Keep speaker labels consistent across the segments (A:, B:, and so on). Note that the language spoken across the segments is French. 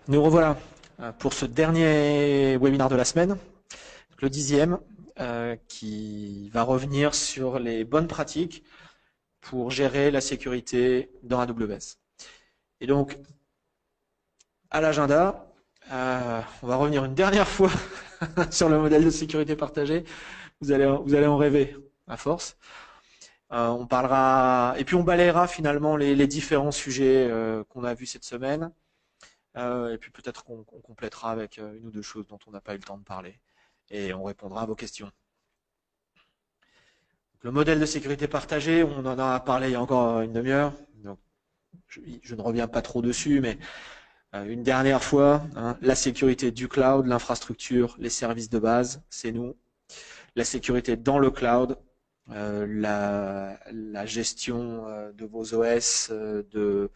A: Nous revoilà pour ce dernier webinaire de la semaine, le 10e, qui va revenir sur les bonnes pratiques pour gérer la sécurité dans AWS. Et donc, à l'agenda, on va revenir une dernière fois sur le modèle de sécurité partagée. Vous allez en rêver à force. On parlera, et puis on balayera finalement les différents sujets qu'on a vus cette semaine. Et puis peut-être qu'on complétera avec une ou deux choses dont on n'a pas eu le temps de parler. Et on répondra à vos questions. Le modèle de sécurité partagée, on en a parlé il y a encore une demi-heure. Donc, je ne reviens pas trop dessus, mais une dernière fois, la sécurité du cloud, l'infrastructure, les services de base, c'est nous. La sécurité dans le cloud, la gestion de vos OS, de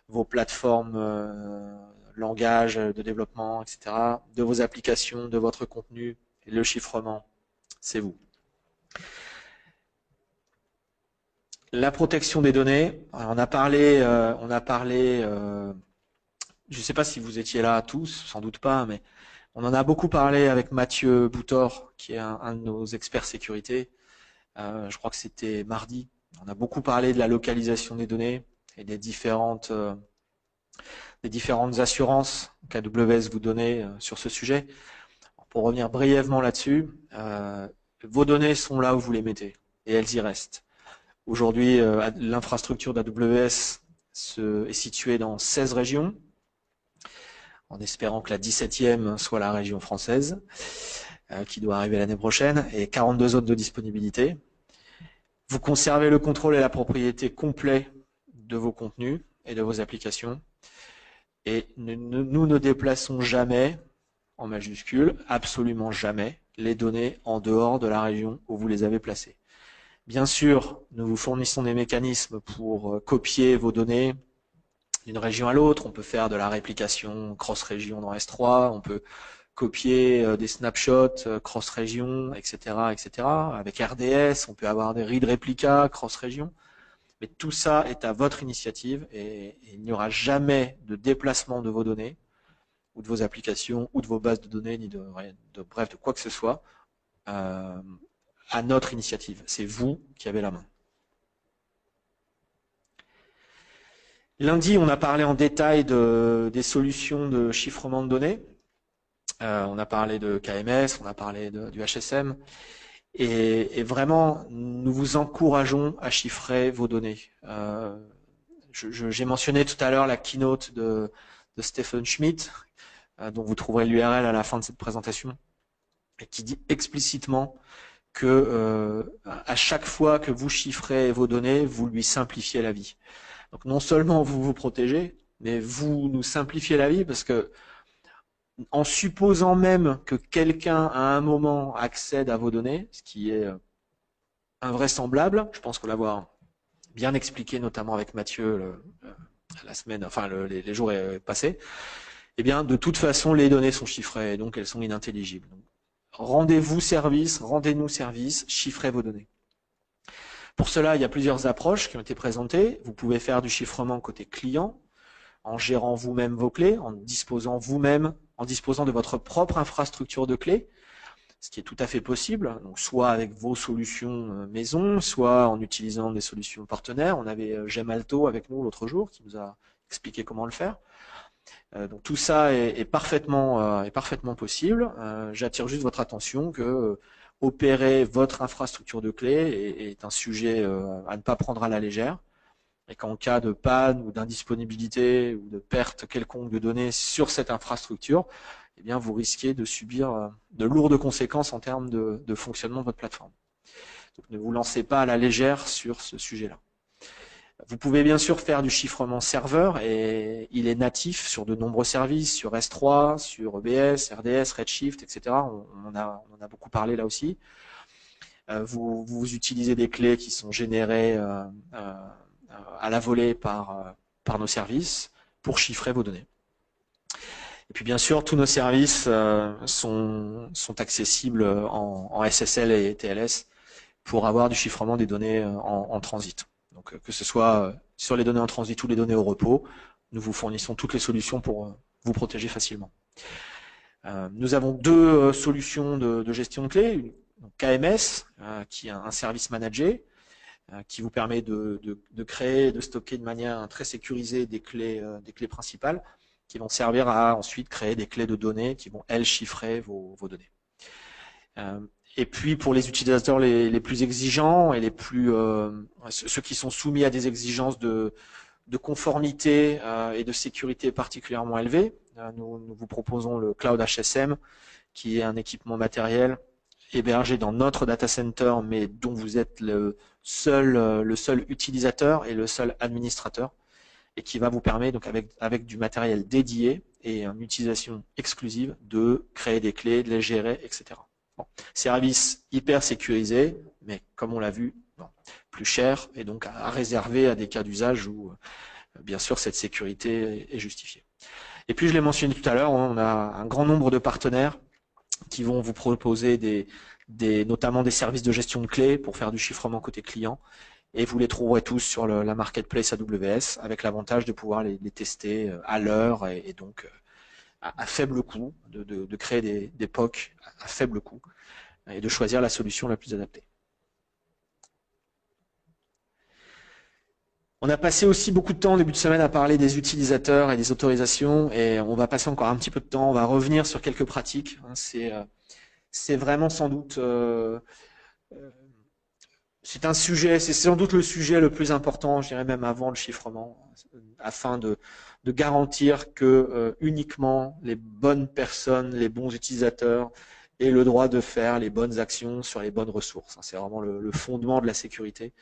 A: vos plateformes, langage de développement, etc., de vos applications, de votre contenu, le chiffrement, c'est vous. La protection des données, on a parlé, je ne sais pas si vous étiez là tous, sans doute pas, mais on en a beaucoup parlé avec Mathieu Boutor, qui est un de nos experts sécurité. Je crois que c'était mardi. On a beaucoup parlé de la localisation des données et des différentes assurances qu'AWS vous donnait sur ce sujet. Pour revenir brièvement là-dessus, vos données sont là où vous les mettez et elles y restent. Aujourd'hui, l'infrastructure d'AWS est située dans 16 régions, en espérant que la 17e soit la région française, qui doit arriver l'année prochaine, et 42 zones de disponibilité. Vous conservez le contrôle et la propriété complet de vos contenus et de vos applications. Et nous ne déplaçons jamais, en majuscule, absolument jamais, les données en dehors de la région où vous les avez placées. Bien sûr, nous vous fournissons des mécanismes pour copier vos données d'une région à l'autre. On peut faire de la réplication cross-région dans S3, on peut copier des snapshots cross-région, etc., etc. Avec RDS, on peut avoir des read réplicas cross-région. Mais tout ça est à votre initiative et il n'y aura jamais de déplacement de vos données ou de vos applications ou de vos bases de données, ni bref, de quoi que ce soit, à notre initiative. C'est vous qui avez la main. Lundi, on a parlé en détail des solutions de chiffrement de données. On a parlé de KMS, on a parlé du HSM. Et vraiment, nous vous encourageons à chiffrer vos données. J'ai mentionné tout à l'heure la keynote de Stephen Schmidt, dont vous trouverez l'URL à la fin de cette présentation, et qui dit explicitement que à chaque fois que vous chiffrez vos données, vous lui simplifiez la vie. Donc non seulement vous vous protégez, mais vous nous simplifiez la vie parce que en supposant même que quelqu'un à un moment accède à vos données, ce qui est invraisemblable, je pense qu'on l'avoir bien expliqué notamment avec Mathieu la semaine, enfin les jours passés, eh bien de toute façon les données sont chiffrées, donc elles sont inintelligibles. Rendez-nous service, chiffrez vos données. Pour cela, il y a plusieurs approches qui ont été présentées. Vous pouvez faire du chiffrement côté client, en gérant vous-même vos clés, en disposant de votre propre infrastructure de clés, ce qui est tout à fait possible, donc soit avec vos solutions maison, soit en utilisant des solutions partenaires. On avait Gemalto avec nous l'autre jour qui nous a expliqué comment le faire. Donc tout ça est parfaitement possible. J'attire juste votre attention que opérer votre infrastructure de clés est un sujet à ne pas prendre à la légère, et qu'en cas de panne ou d'indisponibilité ou de perte quelconque de données sur cette infrastructure, eh bien vous risquez de subir de lourdes conséquences en termes de fonctionnement de votre plateforme. Donc ne vous lancez pas à la légère sur ce sujet-là. Vous pouvez bien sûr faire du chiffrement serveur et il est natif sur de nombreux services, sur S3, sur EBS, RDS, Redshift, etc. On en a beaucoup parlé là aussi. Vous utilisez des clés qui sont générées à la volée par nos services pour chiffrer vos données. Et puis bien sûr, tous nos services sont accessibles en SSL et TLS pour avoir du chiffrement des données en transit. Donc que ce soit sur les données en transit ou les données au repos, nous vous fournissons toutes les solutions pour vous protéger facilement. Nous avons deux solutions de gestion de clés. Donc KMS, qui est un service managé, qui vous permet de créer, de stocker de manière très sécurisée des clés principales, qui vont servir à ensuite créer des clés de données qui vont, elles, chiffrer vos données. Et puis pour les utilisateurs les plus exigeants et ceux qui sont soumis à des exigences de conformité et de sécurité particulièrement élevées, nous vous proposons le Cloud HSM, qui est un équipement matériel hébergé dans notre data center, mais dont vous êtes le seul utilisateur et le seul administrateur, et qui va vous permettre, donc avec du matériel dédié et une utilisation exclusive, de créer des clés, de les gérer, etc. Bon. Service hyper sécurisé, mais comme on l'a vu, bon, plus cher, et donc à réserver à des cas d'usage où, bien sûr, cette sécurité est justifiée. Et puis, je l'ai mentionné tout à l'heure, on a un grand nombre de partenaires qui vont vous proposer notamment des services de gestion de clés pour faire du chiffrement côté client. Et vous les trouverez tous sur la marketplace AWS, avec l'avantage de pouvoir les tester à l'heure et donc à faible coût, de créer des POC à faible coût et de choisir la solution la plus adaptée. On a passé aussi beaucoup de temps au début de semaine à parler des utilisateurs et des autorisations, et on va passer encore un petit peu de temps, on va revenir sur quelques pratiques. C'est vraiment sans doute... c'est sans doute le sujet le plus important, je dirais même avant le chiffrement, afin de garantir que uniquement les bonnes personnes, les bons utilisateurs aient le droit de faire les bonnes actions sur les bonnes ressources. C'est vraiment le fondement de la sécurité.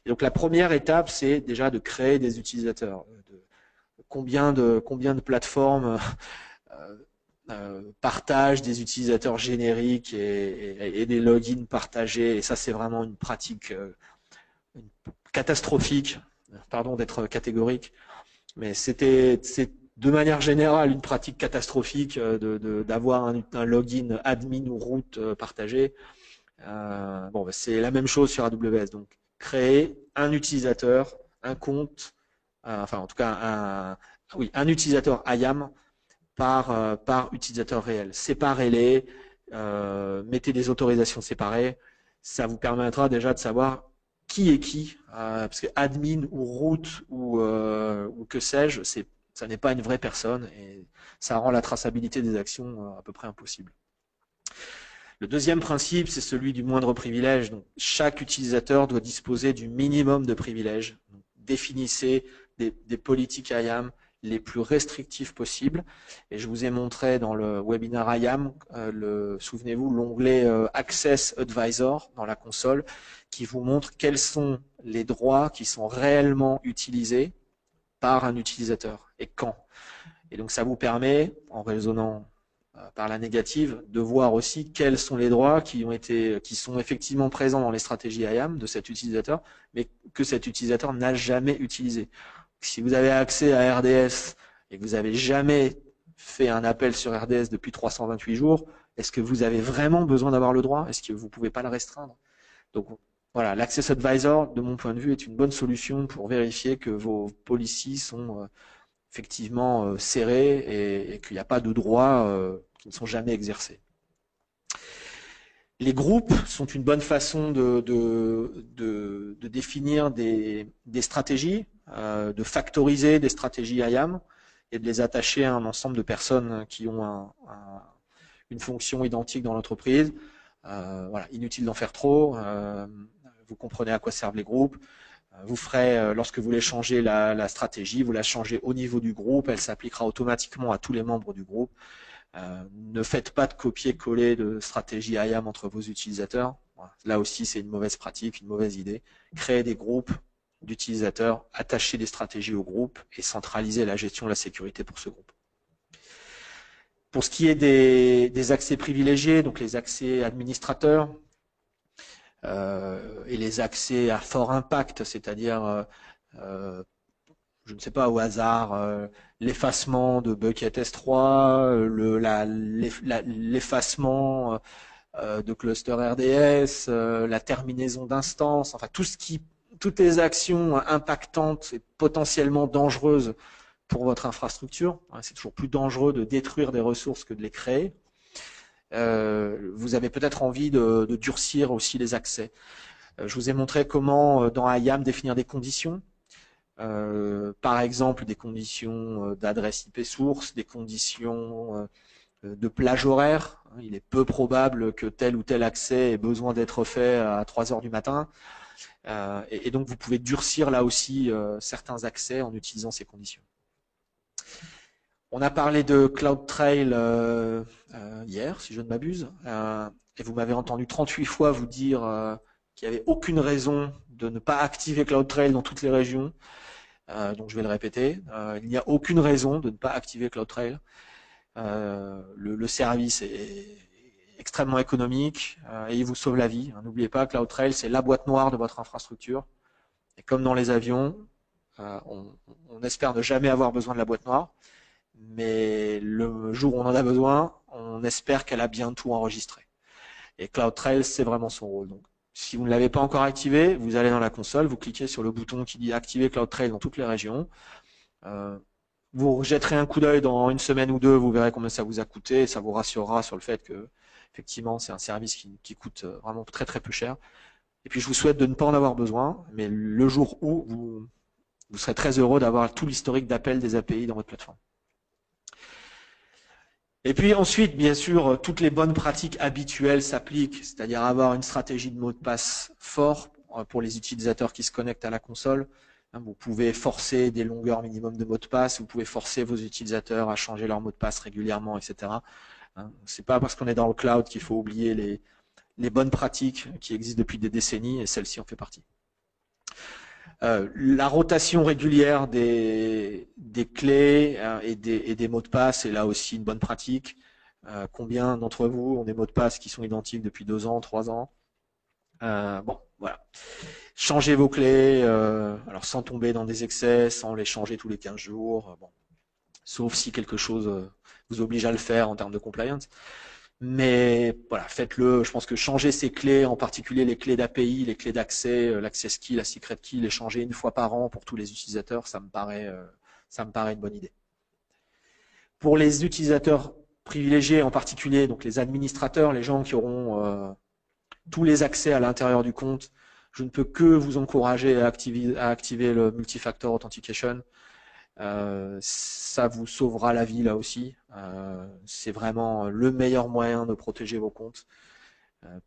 A: Et donc la première étape, c'est déjà de créer des utilisateurs. Combien de plateformes partagent des utilisateurs génériques et des logins partagés, et ça c'est vraiment une pratique catastrophique, pardon d'être catégorique, mais c'est de manière générale une pratique catastrophique d'avoir un login admin ou root partagé. Bon, c'est la même chose sur AWS, donc créer un utilisateur, un compte, enfin en tout cas un utilisateur IAM par utilisateur réel. Séparez-les, mettez des autorisations séparées, ça vous permettra déjà de savoir qui est qui, parce que admin ou root ou que sais-je, ça n'est pas une vraie personne et ça rend la traçabilité des actions à peu près impossible. Le deuxième principe, c'est celui du moindre privilège. Donc, chaque utilisateur doit disposer du minimum de privilèges. Donc, définissez des politiques IAM les plus restrictives possibles. Et je vous ai montré dans le webinaire IAM, souvenez-vous, l'onglet Access Advisor dans la console, qui vous montre quels sont les droits qui sont réellement utilisés par un utilisateur et quand. Et donc, ça vous permet, en raisonnant par la négative, de voir aussi quels sont les droits qui sont effectivement présents dans les stratégies IAM de cet utilisateur, mais que cet utilisateur n'a jamais utilisé. Si vous avez accès à RDS et que vous n'avez jamais fait un appel sur RDS depuis 328 jours, est-ce que vous avez vraiment besoin d'avoir le droit? Est-ce que vous ne pouvez pas le restreindre? Donc voilà, l'Access Advisor, de mon point de vue, est une bonne solution pour vérifier que vos policies sont effectivement serrées et qu'il n'y a pas de droits qui ne sont jamais exercés. Les groupes sont une bonne façon de définir des stratégies, de factoriser des stratégies IAM et de les attacher à un ensemble de personnes qui ont une fonction identique dans l'entreprise. Voilà, inutile d'en faire trop. Vous comprenez à quoi servent les groupes. Vous ferez, lorsque vous voulez changer la stratégie, vous la changez au niveau du groupe, elle s'appliquera automatiquement à tous les membres du groupe. Ne faites pas de copier-coller de stratégie IAM entre vos utilisateurs. Là aussi, c'est une mauvaise pratique, une mauvaise idée. Créer des groupes d'utilisateurs, attacher des stratégies au groupe et centraliser la gestion de la sécurité pour ce groupe. Pour ce qui est des accès privilégiés, donc les accès administrateurs et les accès à fort impact, c'est-à-dire je ne sais pas, au hasard, l'effacement de bucket S3, l'effacement de cluster RDS, la terminaison d'instances, enfin toutes les actions impactantes et potentiellement dangereuses pour votre infrastructure. C'est toujours plus dangereux de détruire des ressources que de les créer. Vous avez peut-être envie de durcir aussi les accès. Je vous ai montré comment dans IAM définir des conditions. Par exemple, des conditions d'adresse IP source, des conditions de plage horaire. Il est peu probable que tel ou tel accès ait besoin d'être fait à 3 heures du matin. Et donc, vous pouvez durcir là aussi certains accès en utilisant ces conditions. On a parlé de CloudTrail hier, si je ne m'abuse, et vous m'avez entendu 38 fois vous dire qu'il n'y avait aucune raison de ne pas activer CloudTrail dans toutes les régions. Donc je vais le répéter, il n'y a aucune raison de ne pas activer CloudTrail. Le service est extrêmement économique et il vous sauve la vie. N'oubliez pas, CloudTrail, c'est la boîte noire de votre infrastructure. Et comme dans les avions, on espère ne jamais avoir besoin de la boîte noire. Mais le jour où on en a besoin, on espère qu'elle a bien tout enregistré. Et CloudTrail, c'est vraiment son rôle. Donc, si vous ne l'avez pas encore activé, vous allez dans la console, vous cliquez sur le bouton qui dit activer CloudTrail dans toutes les régions. Vous jetterez un coup d'œil dans une semaine ou deux, vous verrez combien ça vous a coûté, et ça vous rassurera sur le fait que, effectivement, c'est un service qui coûte vraiment très très peu cher. Et puis, je vous souhaite de ne pas en avoir besoin, mais le jour où vous serez très heureux d'avoir tout l'historique d'appel des API dans votre plateforme. Et puis ensuite, bien sûr, toutes les bonnes pratiques habituelles s'appliquent, c'est-à-dire avoir une stratégie de mot de passe fort pour les utilisateurs qui se connectent à la console. Vous pouvez forcer des longueurs minimum de mots de passe, vous pouvez forcer vos utilisateurs à changer leur mot de passe régulièrement, etc. C'est pas parce qu'on est dans le cloud qu'il faut oublier les bonnes pratiques qui existent depuis des décennies, et celle-ci en fait partie. La rotation régulière des clés et des mots de passe est là aussi une bonne pratique. Combien d'entre vous ont des mots de passe qui sont identiques depuis 2 ans, 3 ans? Bon, voilà. Changez vos clés, alors sans tomber dans des excès, sans les changer tous les 15 jours, bon, sauf si quelque chose vous oblige à le faire en termes de compliance. Mais voilà, faites-le. Je pense que changer ces clés, en particulier les clés d'API, les clés d'accès, l'access key, la secret key, les changer une fois par an pour tous les utilisateurs, ça me paraît une bonne idée. Pour les utilisateurs privilégiés, en particulier donc les administrateurs, les gens qui auront tous les accès à l'intérieur du compte, je ne peux que vous encourager à activer le multifactor authentication. Ça vous sauvera la vie là aussi. C'est vraiment le meilleur moyen de protéger vos comptes.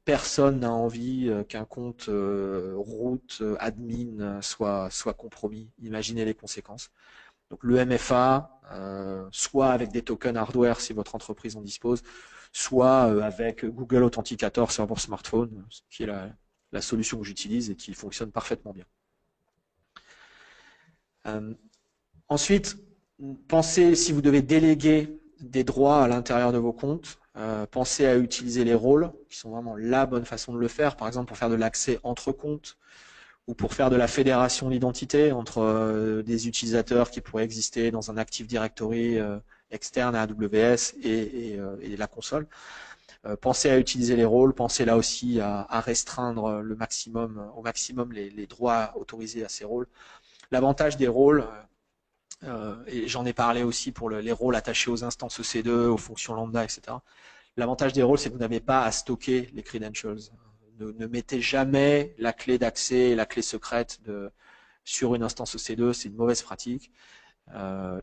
A: Personne n'a envie qu'un compte root admin soit compromis. Imaginez les conséquences. Donc le MFA, soit avec des tokens hardware si votre entreprise en dispose, soit avec Google Authenticator sur votre smartphone, ce qui est la solution que j'utilise et qui fonctionne parfaitement bien. Ensuite, pensez, si vous devez déléguer des droits à l'intérieur de vos comptes, pensez à utiliser les rôles, qui sont vraiment la bonne façon de le faire, par exemple pour faire de l'accès entre comptes, ou pour faire de la fédération d'identité entre des utilisateurs qui pourraient exister dans un Active Directory externe à AWS et la console. Pensez à utiliser les rôles, pensez là aussi à restreindre au maximum les droits autorisés à ces rôles. L'avantage des rôles, et j'en ai parlé aussi pour les rôles attachés aux instances EC2, aux fonctions lambda, etc. L'avantage des rôles, c'est que vous n'avez pas à stocker les credentials. Ne mettez jamais la clé d'accès et la clé secrète sur une instance EC2, c'est une mauvaise pratique.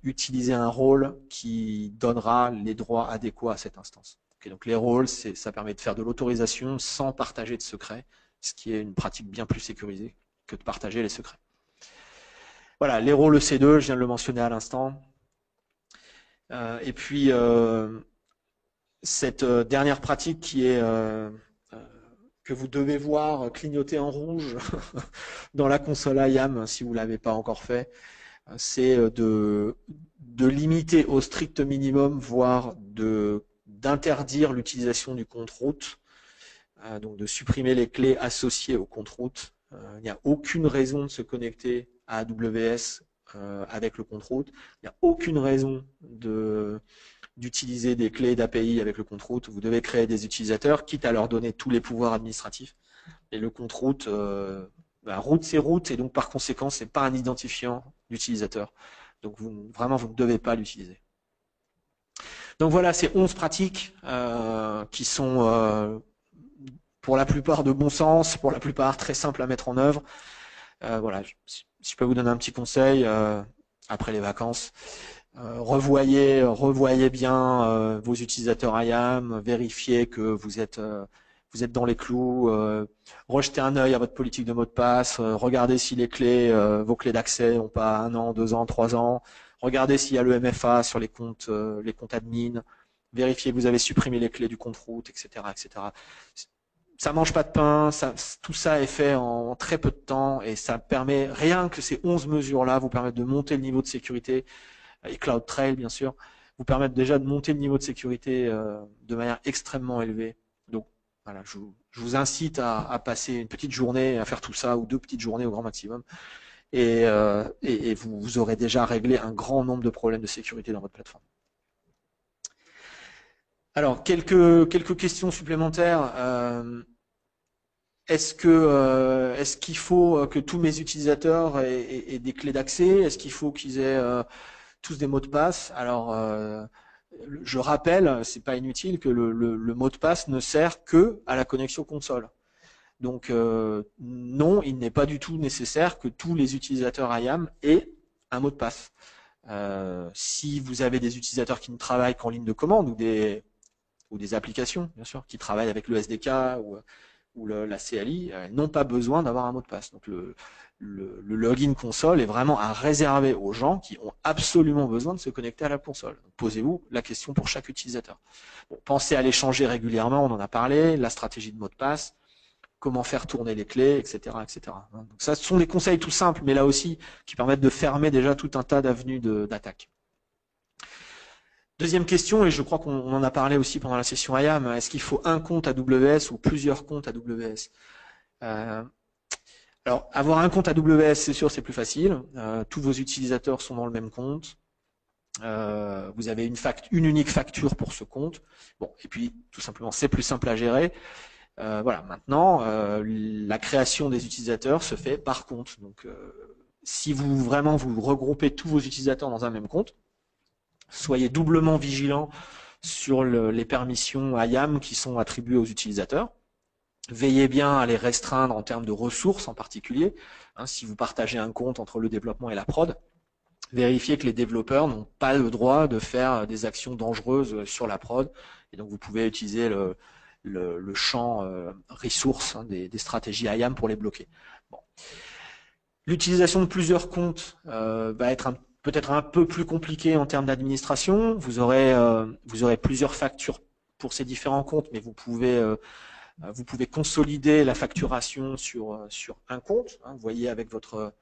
A: Utilisez un rôle qui donnera les droits adéquats à cette instance. Okay, donc les rôles, ça permet de faire de l'autorisation sans partager de secrets, ce qui est une pratique bien plus sécurisée que de partager les secrets. Voilà, les rôles EC2, je viens de le mentionner à l'instant. Et puis, cette dernière pratique qui est que vous devez voir clignoter en rouge dans la console IAM, si vous ne l'avez pas encore fait, c'est de limiter au strict minimum, voire d'interdire l'utilisation du compte route, donc de supprimer les clés associées au compte route. Il n'y a aucune raison de se connecter à AWS avec le compte route. Il n'y a aucune raison d'utiliser des clés d'API avec le compte route. Vous devez créer des utilisateurs, quitte à leur donner tous les pouvoirs administratifs. Et le compte route, route c'est route, et donc par conséquent, c'est pas un identifiant d'utilisateur. Donc vraiment, vous ne devez pas l'utiliser. Donc voilà, ces 11 pratiques qui sont pour la plupart de bon sens, pour la plupart très simples à mettre en œuvre. Voilà, si je peux vous donner un petit conseil après les vacances, revoyez bien vos utilisateurs IAM, vérifiez que vous êtes dans les clous, rejetez un œil à votre politique de mot de passe, regardez si les clés, vos clés d'accès n'ont pas 1 an, 2 ans, 3 ans, regardez s'il y a le MFA sur les comptes admin, vérifiez que vous avez supprimé les clés du compte route, etc., etc. Ça mange pas de pain, tout ça est fait en très peu de temps et ça permet, rien que ces 11 mesures-là vous permettent de monter le niveau de sécurité, et CloudTrail bien sûr, vous permettent déjà de monter le niveau de sécurité de manière extrêmement élevée. Donc voilà, je vous incite à passer une petite journée à faire tout ça, ou 2 petites journées au grand maximum, et vous aurez déjà réglé un grand nombre de problèmes de sécurité dans votre plateforme. Alors, quelques questions supplémentaires. Est-ce qu'il faut que tous mes utilisateurs aient des clés d'accès? Est-ce qu'il faut qu'ils aient tous des mots de passe? Alors, je rappelle, c'est pas inutile, que le mot de passe ne sert que à la connexion console. Donc, non, il n'est pas du tout nécessaire que tous les utilisateurs IAM aient un mot de passe. Si vous avez des utilisateurs qui ne travaillent qu'en ligne de commande ou des applications, bien sûr, qui travaillent avec le SDK ou la CLI, n'ont pas besoin d'avoir un mot de passe. Donc le login console est vraiment à réserver aux gens qui ont absolument besoin de se connecter à la console. Posez-vous la question pour chaque utilisateur. Bon, pensez à les changer régulièrement, on en a parlé, la stratégie de mot de passe, comment faire tourner les clés, etc., etc. Donc ça, ce sont des conseils tout simples, mais là aussi, qui permettent de fermer déjà tout un tas d'avenues d'attaque. Deuxième question, et je crois qu'on en a parlé aussi pendant la session IAM, est-ce qu'il faut un compte AWS ou plusieurs comptes AWS? Alors, avoir un compte AWS, c'est sûr, c'est plus facile. Tous vos utilisateurs sont dans le même compte. Vous avez une unique facture pour ce compte. Bon, et puis, tout simplement, c'est plus simple à gérer. Voilà, maintenant, la création des utilisateurs se fait par compte. Donc, si vous regroupez tous vos utilisateurs dans un même compte, soyez doublement vigilants sur les permissions IAM qui sont attribuées aux utilisateurs. Veillez bien à les restreindre en termes de ressources en particulier. Si vous partagez un compte entre le développement et la prod, vérifiez que les développeurs n'ont pas le droit de faire des actions dangereuses sur la prod. Et donc vous pouvez utiliser le champ ressources des stratégies IAM pour les bloquer. Bon. L'utilisation de plusieurs comptes va être peut-être un peu plus compliqué en termes d'administration. Vous aurez plusieurs factures pour ces différents comptes, mais vous pouvez consolider la facturation sur un compte. Vous voyez avec votre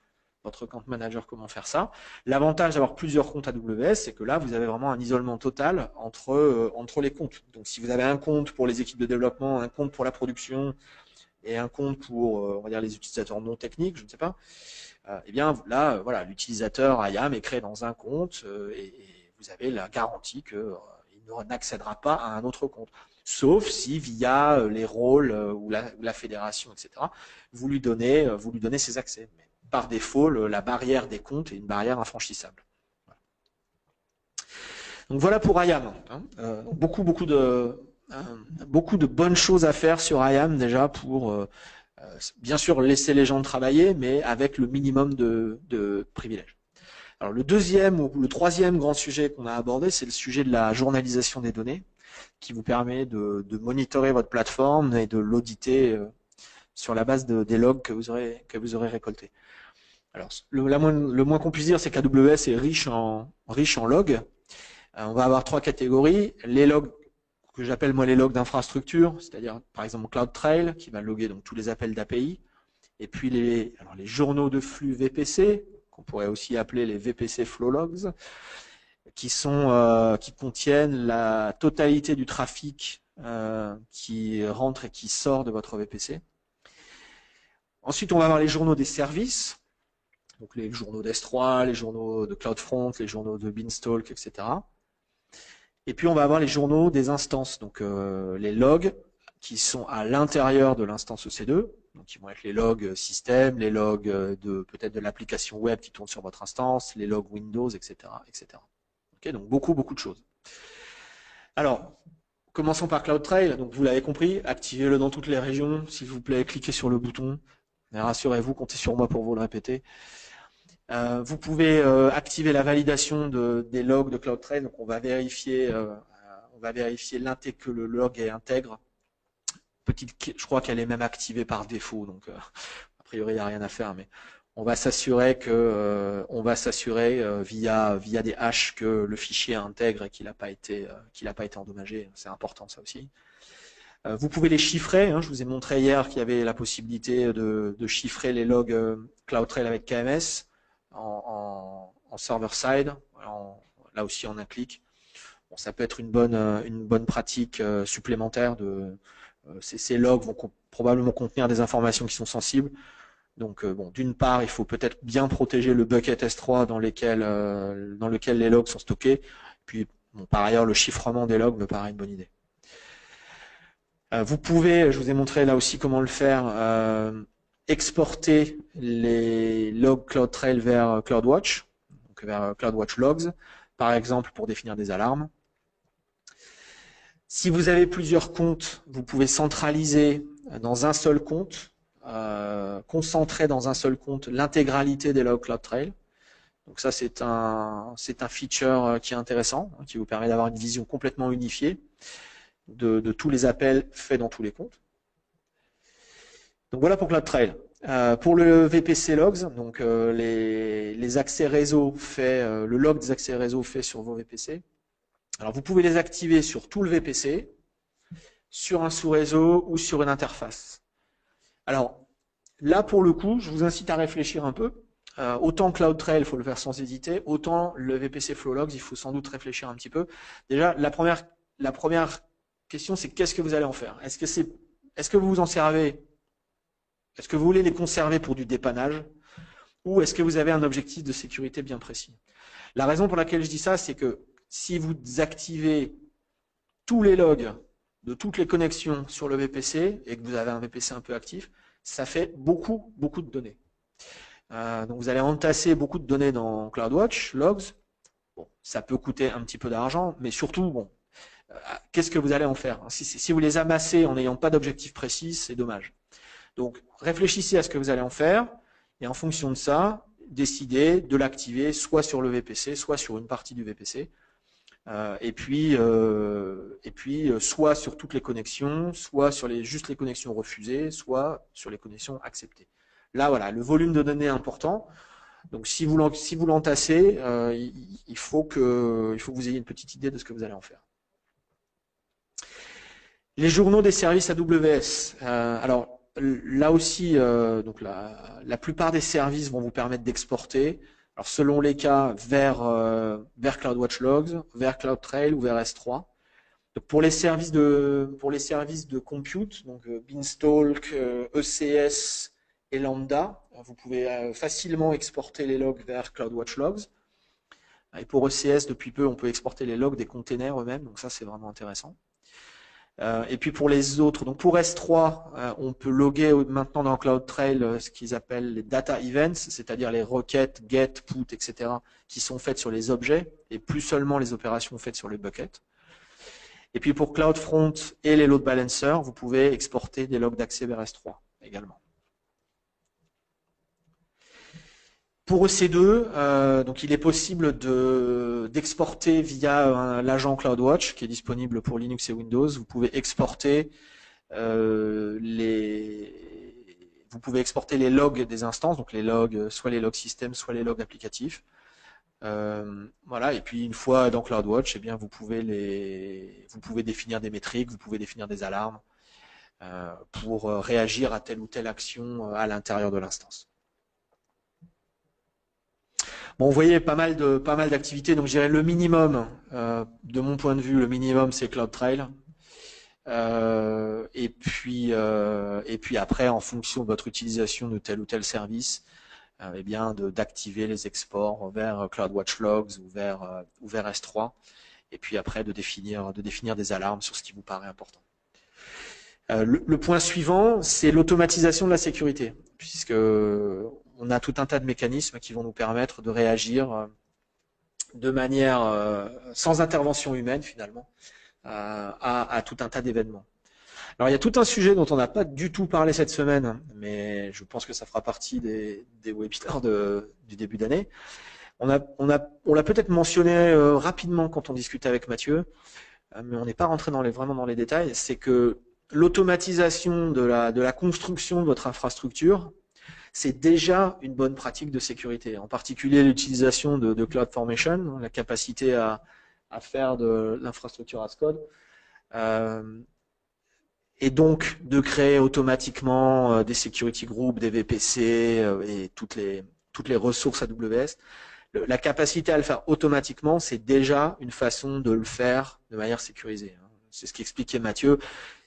A: compte manager comment faire ça. L'avantage d'avoir plusieurs comptes AWS, c'est que là, vous avez vraiment un isolement total entre les comptes. Donc, si vous avez un compte pour les équipes de développement, un compte pour la production et un compte pour, on va dire, les utilisateurs non techniques, je ne sais pas, eh bien là, voilà, l'utilisateur IAM est créé dans un compte et vous avez la garantie qu'il n'accédera pas à un autre compte. Sauf si via les rôles ou la fédération, etc., vous lui donnez ses accès. Mais par défaut, la barrière des comptes est une barrière infranchissable. Voilà. Donc voilà pour IAM. Beaucoup de bonnes choses à faire sur IAM déjà pour bien sûr laisser les gens travailler, mais avec le minimum de privilèges. Alors le deuxième ou le troisième grand sujet qu'on a abordé, c'est le sujet de la journalisation des données, qui vous permet de monitorer votre plateforme et de l'auditer sur la base des logs que vous aurez récoltés. Alors le moins qu'on puisse dire, c'est qu'AWS est riche en logs. On va avoir 3 catégories. Les logs que j'appelle moi les logs d'infrastructure, c'est-à-dire par exemple CloudTrail qui va loguer donc tous les appels d'API, et puis les journaux de flux VPC, qu'on pourrait aussi appeler les VPC Flow Logs, qui contiennent la totalité du trafic qui rentre et qui sort de votre VPC. Ensuite, on va avoir les journaux des services, donc les journaux d'S3, les journaux de CloudFront, les journaux de Beanstalk, etc. Et puis on va avoir les journaux des instances, donc les logs qui sont à l'intérieur de l'instance EC2. donc qui vont être les logs système, les logs de peut-être de l'application web qui tourne sur votre instance, les logs Windows, etc., etc. Okay, donc beaucoup de choses. Alors, commençons par CloudTrail. Donc vous l'avez compris, activez-le dans toutes les régions, s'il vous plaît, cliquez sur le bouton. Mais rassurez-vous, comptez sur moi pour vous le répéter. Vous pouvez activer la validation des logs de CloudTrail. Donc on va vérifier que le log est intègre. Je crois qu'elle est même activée par défaut, donc a priori il n'y a rien à faire, mais on va s'assurer via des hashes que le fichier est intègre et qu'il n'a pas été endommagé. C'est important ça aussi. Vous pouvez les chiffrer. Hein, je vous ai montré hier qu'il y avait la possibilité de chiffrer les logs CloudTrail avec KMS en server-side, là aussi en un clic. Bon, ça peut être une bonne pratique supplémentaire. Ces logs vont probablement contenir des informations qui sont sensibles. Donc, bon, d'une part, il faut peut-être bien protéger le bucket S3 dans lequel les logs sont stockés. Puis, bon, par ailleurs, le chiffrement des logs me paraît une bonne idée. Vous pouvez, je vous ai montré là aussi comment le faire, exporter les logs CloudTrail vers CloudWatch, donc vers CloudWatch Logs, par exemple pour définir des alarmes. Si vous avez plusieurs comptes, vous pouvez centraliser dans un seul compte, concentrer dans un seul compte l'intégralité des logs CloudTrail. Donc ça, c'est un feature qui est intéressant, qui vous permet d'avoir une vision complètement unifiée de tous les appels faits dans tous les comptes. Donc voilà pour CloudTrail. Pour le VPC Logs, donc les accès réseau faits, le log des accès réseau faits sur vos VPC. Alors vous pouvez les activer sur tout le VPC, sur un sous-réseau ou sur une interface. Alors là pour le coup, je vous incite à réfléchir un peu. Autant CloudTrail, il faut le faire sans hésiter, autant le VPC Flow Logs, il faut sans doute réfléchir un petit peu. Déjà, la première question, c'est qu'est-ce que vous allez en faire? Est-ce que vous vous en servez? Est-ce que vous voulez les conserver pour du dépannage? Ou est-ce que vous avez un objectif de sécurité bien précis? La raison pour laquelle je dis ça, c'est que si vous activez tous les logs de toutes les connexions sur le VPC et que vous avez un VPC un peu actif, ça fait beaucoup de données. Donc vous allez entasser beaucoup de données dans CloudWatch, Logs. Bon, ça peut coûter un petit peu d'argent, mais surtout, bon, qu'est-ce que vous allez en faire? Si vous les amassez en n'ayant pas d'objectif précis, c'est dommage. Donc réfléchissez à ce que vous allez en faire et en fonction de ça, décidez de l'activer soit sur le VPC, soit sur une partie du VPC. Et puis soit sur toutes les connexions, soit sur juste les connexions refusées, soit sur les connexions acceptées. Là, voilà, le volume de données est important. Donc, si vous l'entassez, il faut que vous ayez une petite idée de ce que vous allez en faire. Les journaux des services AWS. Alors, là aussi, donc la plupart des services vont vous permettre d'exporter. Alors selon les cas, vers CloudWatch Logs, vers CloudTrail ou vers S3. Donc pour les services de compute, donc Beanstalk, ECS et Lambda, vous pouvez facilement exporter les logs vers CloudWatch Logs. Et pour ECS, depuis peu, on peut exporter les logs des containers eux-mêmes, donc ça c'est vraiment intéressant. Et puis pour les autres, donc pour S3, on peut loguer maintenant dans CloudTrail ce qu'ils appellent les data events, c'est-à-dire les requêtes, get, put, etc., qui sont faites sur les objets et plus seulement les opérations faites sur les buckets. Et puis pour CloudFront et les load balancers, vous pouvez exporter des logs d'accès vers S3 également. Pour EC2, donc il est possible d'exporter via l'agent CloudWatch qui est disponible pour Linux et Windows. Vous pouvez exporter les logs des instances, donc les logs, soit les logs système, soit les logs applicatifs. Voilà. Et puis une fois dans CloudWatch, eh bien vous pouvez définir des métriques, vous pouvez définir des alarmes pour réagir à telle ou telle action à l'intérieur de l'instance. Bon, vous voyez pas mal d'activités, donc je dirais le minimum, de mon point de vue, le minimum c'est CloudTrail. Et puis après, en fonction de votre utilisation de tel ou tel service, eh bien d'activer les exports vers CloudWatch Logs ou vers S3, et puis après de définir des alarmes sur ce qui vous paraît important. Le point suivant, c'est l'automatisation de la sécurité, puisque on a tout un tas de mécanismes qui vont nous permettre de réagir de manière sans intervention humaine finalement à tout un tas d'événements. Alors il y a tout un sujet dont on n'a pas du tout parlé cette semaine, mais je pense que ça fera partie des webinaires du début d'année. On l'a peut-être mentionné rapidement quand on discutait avec Mathieu, mais on n'est pas rentré vraiment dans les détails. C'est que l'automatisation de la construction de votre infrastructure, c'est déjà une bonne pratique de sécurité. En particulier l'utilisation de CloudFormation, la capacité à faire de l'infrastructure as code. Et donc de créer automatiquement des security groups, des VPC et toutes les ressources AWS. La capacité à le faire automatiquement, c'est déjà une façon de le faire de manière sécurisée. C'est ce qu'expliquait Mathieu.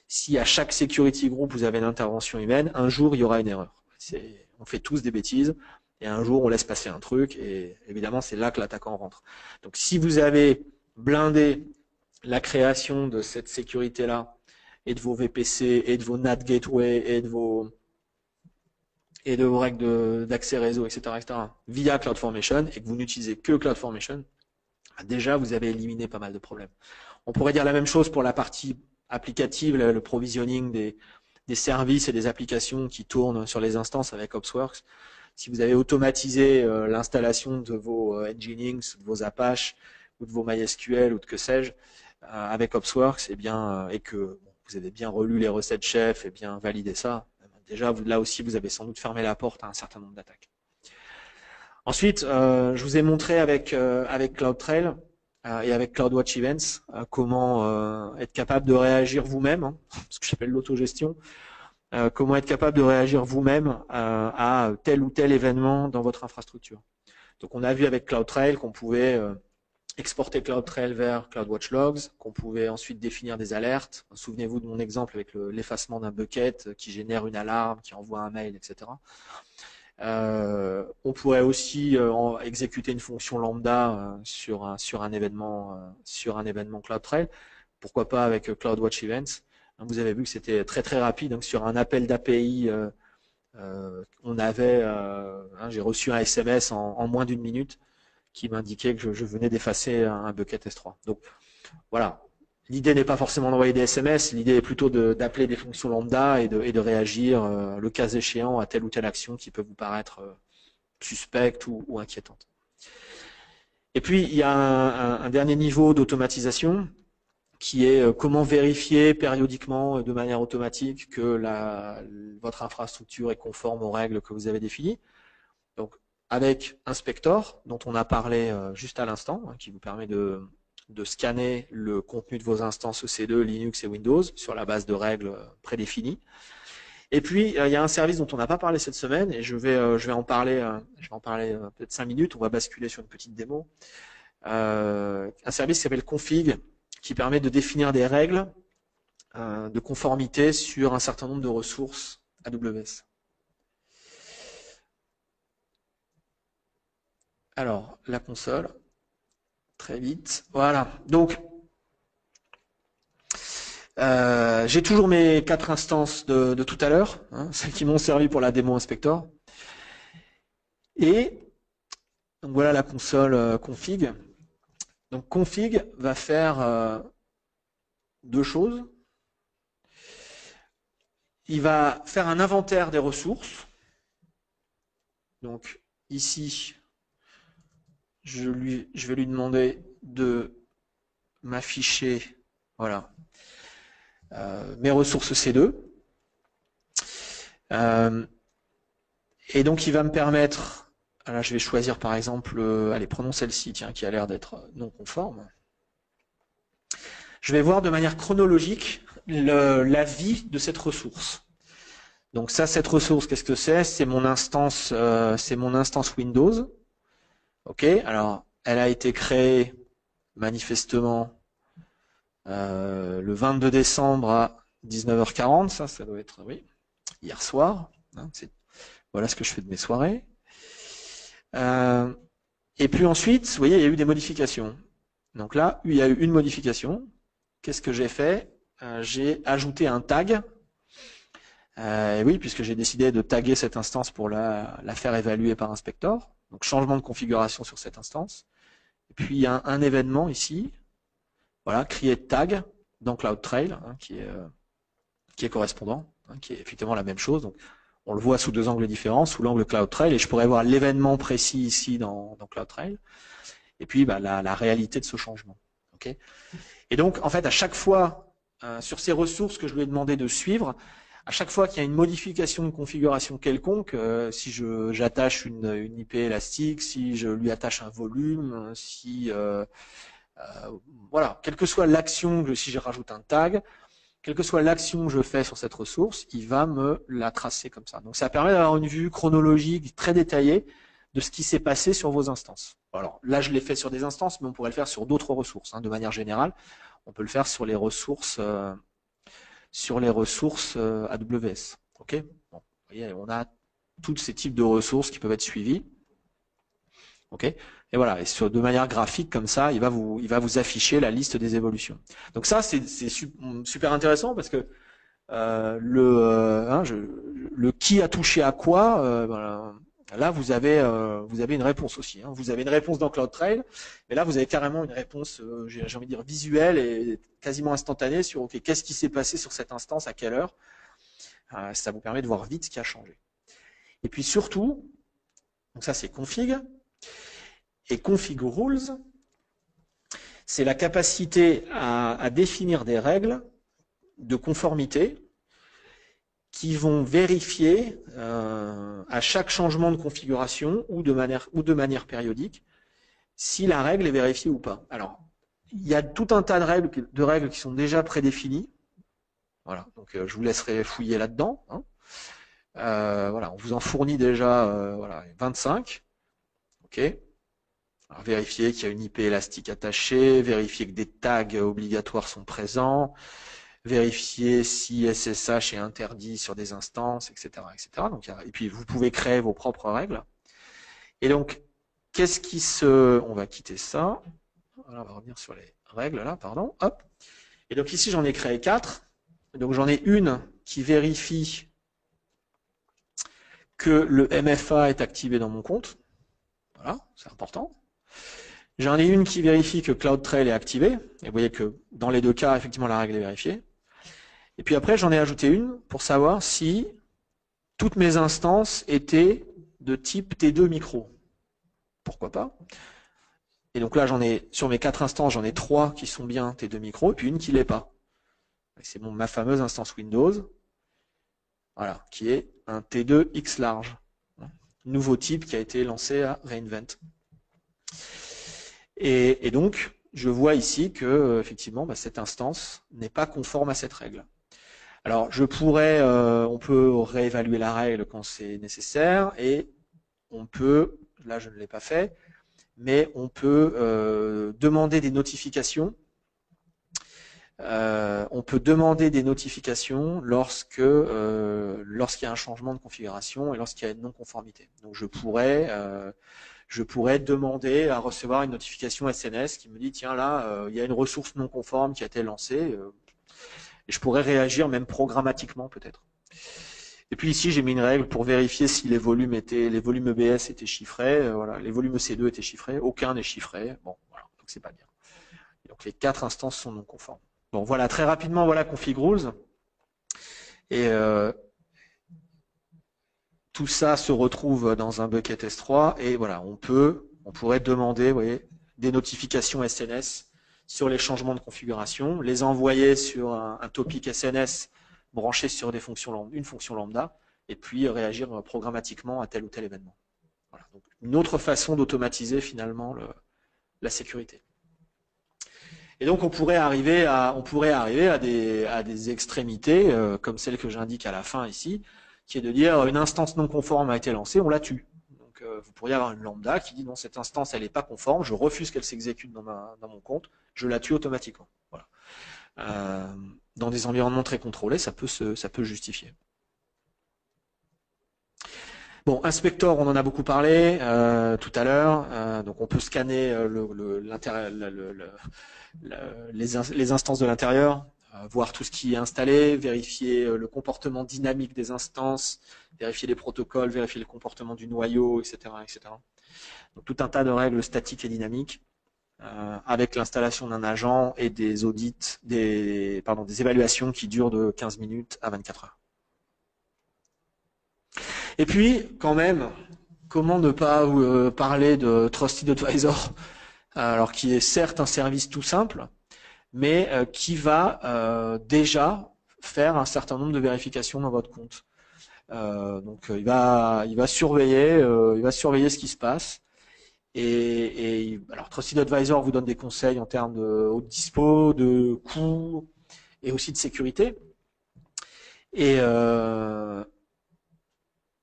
A: Si à chaque security group vous avez une intervention humaine, un jour il y aura une erreur. On fait tous des bêtises et un jour on laisse passer un truc et évidemment c'est là que l'attaquant rentre. Donc si vous avez blindé la création de cette sécurité-là et de vos VPC et de vos NAT gateway et de vos règles d'accès réseau, etc., via CloudFormation et que vous n'utilisez que CloudFormation, déjà vous avez éliminé pas mal de problèmes. On pourrait dire la même chose pour la partie applicative, le provisioning des services et des applications qui tournent sur les instances avec Opsworks. Si vous avez automatisé l'installation de vos Nginx, de vos Apache ou de vos MySQL ou de que sais-je avec Opsworks, et que vous avez bien relu les recettes chefs et bien validé ça, déjà là aussi vous avez sans doute fermé la porte à un certain nombre d'attaques. Ensuite, je vous ai montré avec CloudTrail et avec CloudWatch Events comment être capable de réagir vous-même, ce que j'appelle l'autogestion, comment être capable de réagir vous-même à tel ou tel événement dans votre infrastructure. Donc on a vu avec CloudTrail qu'on pouvait exporter CloudTrail vers CloudWatch Logs, qu'on pouvait ensuite définir des alertes. Souvenez-vous de mon exemple avec l'effacement d'un bucket qui génère une alarme, qui envoie un mail, etc. On pourrait aussi exécuter une fonction lambda sur un événement CloudTrail. Pourquoi pas avec CloudWatch Events. Vous avez vu que c'était très très rapide. Donc sur un appel d'API, j'ai reçu un SMS en moins d'une minute qui m'indiquait que je venais d'effacer un bucket S3. Donc voilà, l'idée n'est pas forcément d'envoyer des SMS, l'idée est plutôt d'appeler des fonctions lambda et de réagir le cas échéant à telle ou telle action qui peut vous paraître suspecte ou inquiétante. Et puis il y a un dernier niveau d'automatisation qui est comment vérifier périodiquement de manière automatique que votre infrastructure est conforme aux règles que vous avez définies. Donc avec Inspector, dont on a parlé juste à l'instant, qui vous permet de scanner le contenu de vos instances EC2, Linux et Windows sur la base de règles prédéfinies. Et puis il y a un service dont on n'a pas parlé cette semaine et je vais en parler peut-être 5 minutes. On va basculer sur une petite démo. Un service qui s'appelle Config, qui permet de définir des règles de conformité sur un certain nombre de ressources AWS. Alors, la console, très vite. Voilà. Donc, j'ai toujours mes 4 instances de tout à l'heure, celles qui m'ont servi pour la démo Inspector. Et donc voilà la console config. Donc config va faire 2 choses. Il va faire un inventaire des ressources. Donc ici, je vais lui demander de m'afficher voilà, mes ressources C2. Et donc il va me permettre, là je vais choisir par exemple, allez prenons celle-ci, tiens, qui a l'air d'être non conforme. Je vais voir de manière chronologique la vie de cette ressource. Donc ça, cette ressource, qu'est-ce que c'est? C'est mon instance Windows. Ok, alors elle a été créée manifestement le 22 décembre à 19h40, ça doit être, oui, hier soir. Voilà ce que je fais de mes soirées. Et puis ensuite, vous voyez, il y a eu des modifications. Donc là, il y a eu une modification. Qu'est-ce que j'ai fait? J'ai ajouté un tag Oui, puisque j'ai décidé de taguer cette instance pour la faire évaluer par inspector. Donc changement de configuration sur cette instance. Et puis il y a un événement ici, voilà, create tag dans CloudTrail, hein, qui est correspondant, hein, qui est effectivement la même chose. Donc on le voit sous deux angles différents, sous l'angle CloudTrail, et je pourrais voir l'événement précis ici dans CloudTrail, et puis bah, la réalité de ce changement. Okay, et donc en fait à chaque fois sur ces ressources que je lui ai demandé de suivre, à chaque fois qu'il y a une modification de configuration quelconque, si j'attache une IP élastique, si je lui attache un volume, si voilà, quelle que soit l'action, si je rajoute un tag, quelle que soit l'action que je fais sur cette ressource, il va me la tracer comme ça. Donc ça permet d'avoir une vue chronologique très détaillée de ce qui s'est passé sur vos instances. Alors là, je l'ai fait sur des instances, mais on pourrait le faire sur d'autres ressources. Hein, de manière générale, on peut le faire sur les ressources AWS. Ok, bon, vous voyez, on a tous ces types de ressources qui peuvent être suivies. Ok, et voilà, et de manière graphique comme ça, il va vous afficher la liste des évolutions. Donc ça, c'est super intéressant parce que le qui a touché à quoi, voilà, là vous avez une réponse aussi. Hein. Vous avez une réponse dans CloudTrail, mais là vous avez carrément une réponse, j'ai envie de dire visuelle et quasiment instantanée sur ok, qu'est-ce qui s'est passé sur cette instance, à quelle heure. Ça vous permet de voir vite ce qui a changé. Et puis surtout, donc ça c'est config. Et config rules, c'est la capacité à définir des règles de conformité qui vont vérifier à chaque changement de configuration ou de manière périodique si la règle est vérifiée ou pas. Alors, il y a tout un tas de règles qui sont déjà prédéfinies. Voilà, donc je vous laisserai fouiller là-dedans. Hein. Voilà, on vous en fournit déjà voilà, 25. Ok. Alors, vérifier qu'il y a une IP élastique attachée, vérifier que des tags obligatoires sont présents, vérifier si SSH est interdit sur des instances, etc. etc. Donc, et puis vous pouvez créer vos propres règles. Et donc, on va quitter ça. Voilà, on va revenir sur les règles là, pardon. Hop. Et donc ici, j'en ai créé 4. Donc j'en ai une qui vérifie que le MFA est activé dans mon compte. Voilà, c'est important. J'en ai une qui vérifie que CloudTrail est activé. Et vous voyez que dans les deux cas, effectivement, la règle est vérifiée. Et puis après, j'en ai ajouté une pour savoir si toutes mes instances étaient de type T2 micro. Pourquoi pas? Et donc là, sur mes 4 instances, j'en ai 3 qui sont bien T2 micro, et puis une qui l'est pas. C'est ma fameuse instance Windows, voilà, qui est un T2 X large. Nouveau type qui a été lancé à reInvent. Et donc, je vois ici que effectivement, cette instance n'est pas conforme à cette règle. Alors, on peut réévaluer la règle quand c'est nécessaire, et on peut, là je ne l'ai pas fait, mais on peut demander des notifications. On peut demander des notifications lorsqu'il y a un changement de configuration et lorsqu'il y a une non-conformité. Donc je pourrais demander à recevoir une notification SNS qui me dit tiens là il y a une ressource non conforme qui a été lancée et je pourrais réagir même programmatiquement peut-être. Et puis ici j'ai mis une règle pour vérifier si les volumes EBS étaient chiffrés, voilà, les volumes EC2 étaient chiffrés, aucun n'est chiffré, bon voilà, donc c'est pas bien. Et donc les 4 instances sont non conformes. Bon voilà, très rapidement voilà config rules. Et tout ça se retrouve dans un bucket S3 et voilà, on pourrait demander, vous voyez, des notifications SNS sur les changements de configuration, les envoyer sur un topic SNS branché sur une fonction lambda, et puis réagir programmatiquement à tel ou tel événement. Voilà. Donc, une autre façon d'automatiser finalement la sécurité. Et donc on pourrait arriver à des extrémités comme celle que j'indique à la fin ici, qui est de dire une instance non conforme a été lancée, on la tue. Donc vous pourriez avoir une lambda qui dit non, cette instance elle n'est pas conforme, je refuse qu'elle s'exécute dans mon compte, je la tue automatiquement. Voilà. Dans des environnements très contrôlés, ça peut justifier. Bon, inspector, on en a beaucoup parlé tout à l'heure. Donc on peut scanner les instances de l'intérieur. voir tout ce qui est installé, vérifier le comportement dynamique des instances, vérifier les protocoles, vérifier le comportement du noyau, etc., etc. Donc tout un tas de règles statiques et dynamiques avec l'installation d'un agent et des audits, des évaluations qui durent de 15 minutes à 24 heures. Et puis, quand même, comment ne pas parler de Trusted Advisor, alors qui est certes un service tout simple, mais qui va déjà faire un certain nombre de vérifications dans votre compte. Donc il va surveiller ce qui se passe. Et alors Trusted Advisor vous donne des conseils en termes de haute dispo, de coûts et aussi de sécurité. Et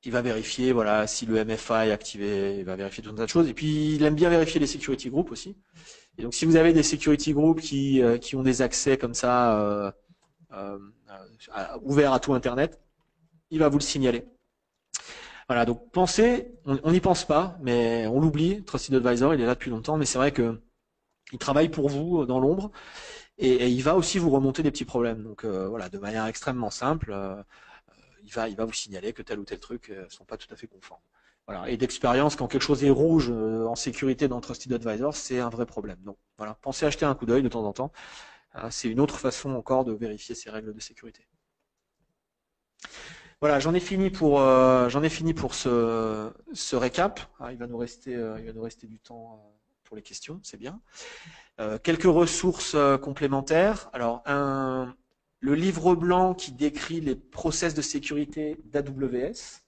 A: il va vérifier voilà si le MFA est activé, il va vérifier tout un tas de choses. Et puis il aime bien vérifier les security groups aussi. Et donc si vous avez des security groups qui ont des accès comme ça ouverts à tout Internet, il va vous le signaler. Voilà, donc pensez, on n'y pense pas, mais on l'oublie, Trusted Advisor, il est là depuis longtemps, mais c'est vrai que il travaille pour vous dans l'ombre et il va aussi vous remonter des petits problèmes. Donc voilà, de manière extrêmement simple, il va vous signaler que tel ou tel truc ne sont pas tout à fait conformes. Voilà, et d'expérience, quand quelque chose est rouge en sécurité dans Trusted Advisor, c'est un vrai problème. Donc voilà, pensez à jeter un coup d'œil de temps en temps. C'est une autre façon encore de vérifier ces règles de sécurité. Voilà, j'en ai fini pour ce récap. Il va nous rester du temps pour les questions, c'est bien. Quelques ressources complémentaires. Alors le livre blanc qui décrit les process de sécurité d'AWS.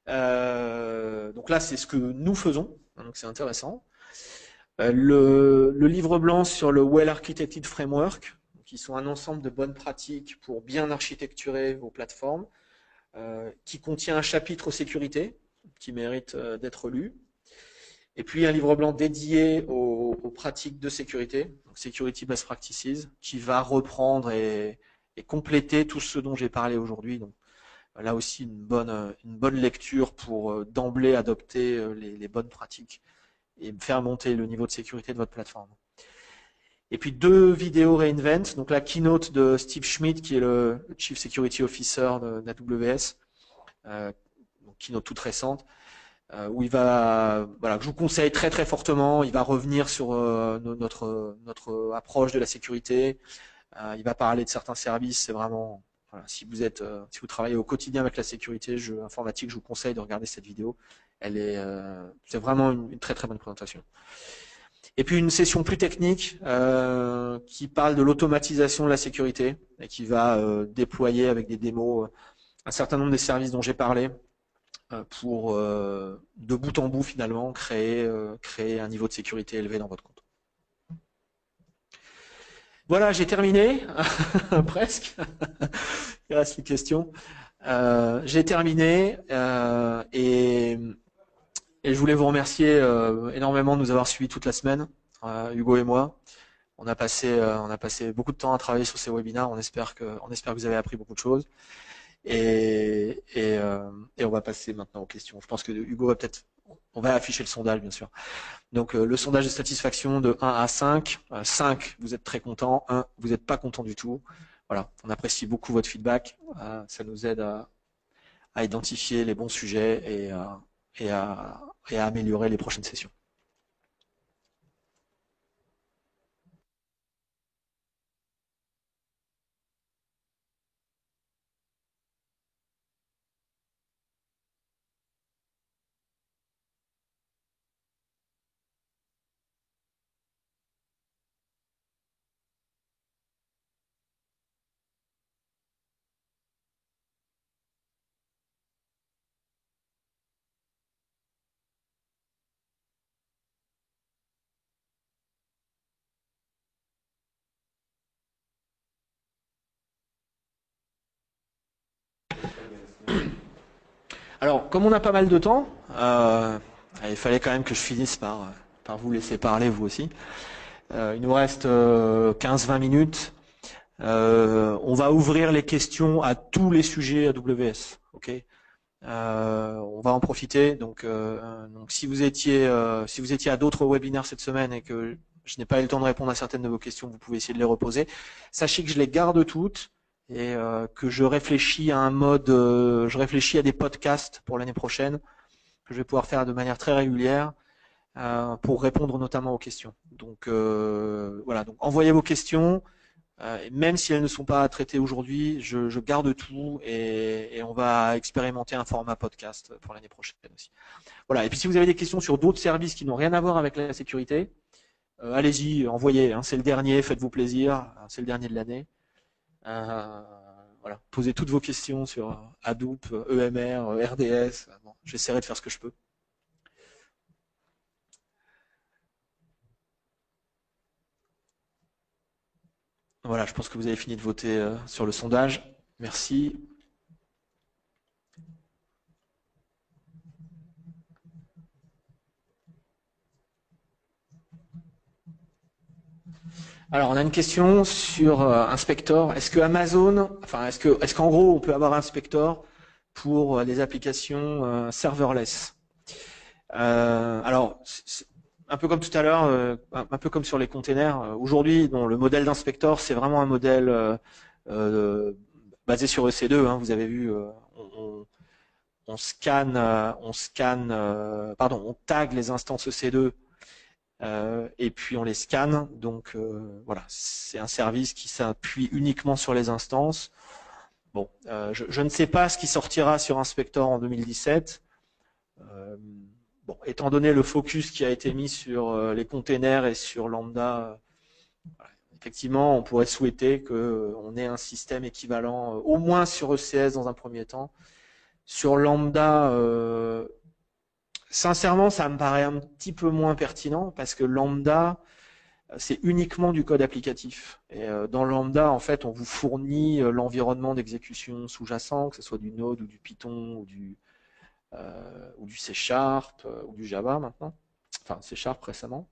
A: Donc là, c'est ce que nous faisons, donc c'est intéressant. Le livre blanc sur le Well Architected Framework, qui sont un ensemble de bonnes pratiques pour bien architecturer vos plateformes, qui contient un chapitre sécurité, qui mérite d'être lu. Et puis un livre blanc dédié aux pratiques de sécurité, donc Security Best Practices, qui va reprendre et compléter tout ce dont j'ai parlé aujourd'hui. Donc là aussi une bonne lecture pour d'emblée adopter les bonnes pratiques et faire monter le niveau de sécurité de votre plateforme. Et puis 2 vidéos reInvent, donc la keynote de Steve Schmidt, qui est le Chief Security Officer d'AWS, donc keynote toute récente, où il va, voilà, que je vous conseille très très fortement. Il va revenir sur notre approche de la sécurité. Il va parler de certains services. C'est vraiment, voilà, si vous travaillez au quotidien avec la sécurité informatique, je vous conseille de regarder cette vidéo. C'est vraiment une très très bonne présentation. Et puis une session plus technique qui parle de l'automatisation de la sécurité et qui va déployer avec des démos un certain nombre des services dont j'ai parlé pour de bout en bout finalement créer un niveau de sécurité élevé dans votre compte. Voilà, j'ai terminé, presque. Il reste les questions. J'ai terminé et je voulais vous remercier énormément de nous avoir suivis toute la semaine, Hugo et moi. On a passé beaucoup de temps à travailler sur ces webinaires. On espère que vous avez appris beaucoup de choses. Et on va passer maintenant aux questions. Je pense que Hugo on va afficher le sondage bien sûr. Donc le sondage de satisfaction de 1 à 5. 5, vous êtes très content. 1, vous n'êtes pas content du tout. Voilà, on apprécie beaucoup votre feedback. Ça nous aide à identifier les bons sujets et à améliorer les prochaines sessions. Alors, comme on a pas mal de temps, il fallait quand même que je finisse par vous laisser parler, vous aussi. Il nous reste 15-20 minutes. On va ouvrir les questions à tous les sujets AWS. Okay, on va en profiter. Donc si vous étiez à d'autres webinaires cette semaine et que je n'ai pas eu le temps de répondre à certaines de vos questions, vous pouvez essayer de les reposer. Sachez que je les garde toutes et que je réfléchis à un mode, je réfléchis à des podcasts pour l'année prochaine que je vais pouvoir faire de manière très régulière pour répondre notamment aux questions. Donc voilà, donc envoyez vos questions. Même si elles ne sont pas traitées aujourd'hui, je garde tout et on va expérimenter un format podcast pour l'année prochaine aussi. Voilà. Et puis si vous avez des questions sur d'autres services qui n'ont rien à voir avec la sécurité, allez-y, envoyez. Hein, c'est le dernier, faites-vous plaisir. Hein, c'est le dernier de l'année. Voilà. Posez toutes vos questions sur Hadoop, EMR, RDS. Bon, j'essaierai de faire ce que je peux. Voilà, je pense que vous avez fini de voter sur le sondage. Merci. Alors, on a une question sur Inspector. Est-ce que Amazon, enfin, est-ce qu'en gros, on peut avoir Inspector pour les applications serverless? Alors, un peu comme tout à l'heure, un peu comme sur les containers. Aujourd'hui, le modèle d'Inspector, c'est vraiment un modèle basé sur EC2. Hein, vous avez vu, on scanne, on tag les instances EC2 et puis on les scanne. Donc voilà, c'est un service qui s'appuie uniquement sur les instances. Bon, je ne sais pas ce qui sortira sur Inspector en 2017. Bon, étant donné le focus qui a été mis sur les containers et sur Lambda, effectivement, on pourrait souhaiter qu'on ait un système équivalent, au moins sur ECS dans un premier temps. Sur Lambda, sincèrement, ça me paraît un petit peu moins pertinent parce que Lambda, c'est uniquement du code applicatif. Et dans Lambda, en fait, on vous fournit l'environnement d'exécution sous-jacent, que ce soit du Node ou du Python ou du C# ou du Java maintenant. Enfin, C# récemment.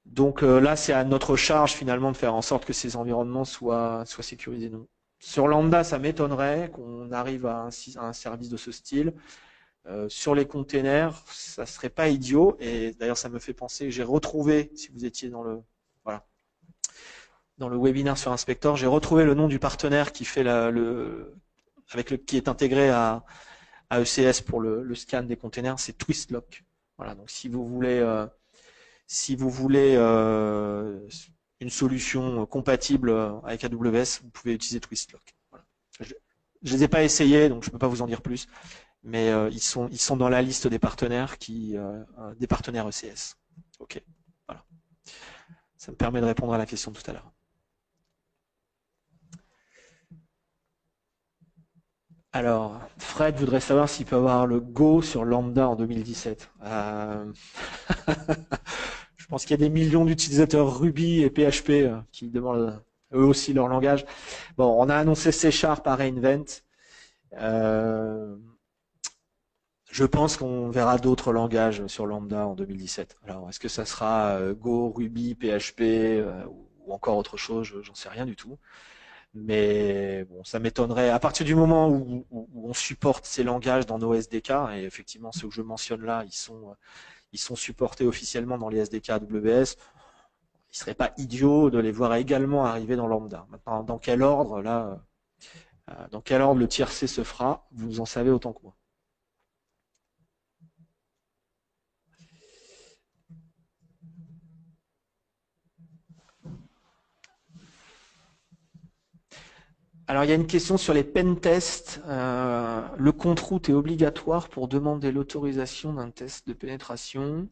A: Donc là, c'est à notre charge finalement de faire en sorte que ces environnements soient sécurisés. Donc, sur Lambda, ça m'étonnerait qu'on arrive à un service de ce style. Sur les containers, ça serait pas idiot. Et d'ailleurs, ça me fait penser, j'ai retrouvé, si vous étiez dans le webinaire sur Inspector, j'ai retrouvé le nom du partenaire qui fait qui est intégré à ECS pour le scan des containers, c'est Twistlock. Voilà, donc si vous voulez une solution compatible avec AWS, vous pouvez utiliser Twistlock. Voilà. Je les ai pas essayés, donc je peux pas vous en dire plus, mais ils sont dans la liste des partenaires des partenaires ECS. Ok, voilà. Ça me permet de répondre à la question de tout à l'heure. Alors, Fred voudrait savoir s'il peut avoir le Go sur Lambda en 2017. Je pense qu'il y a des millions d'utilisateurs Ruby et PHP qui demandent eux aussi leur langage. Bon, on a annoncé C# à reInvent. Je pense qu'on verra d'autres langages sur Lambda en 2017. Alors, est-ce que ça sera Go, Ruby, PHP ou encore autre chose? J'en sais rien du tout. Mais bon, ça m'étonnerait. À partir du moment où on supporte ces langages dans nos SDK, et effectivement ceux que je mentionne là, ils sont supportés officiellement dans les SDK AWS, il serait pas idiot de les voir également arriver dans Lambda. Maintenant, dans quel ordre le tiercé se fera, vous en savez autant que moi. Alors, il y a une question sur les pentests. Le compte-route est obligatoire pour demander l'autorisation d'un test de pénétration.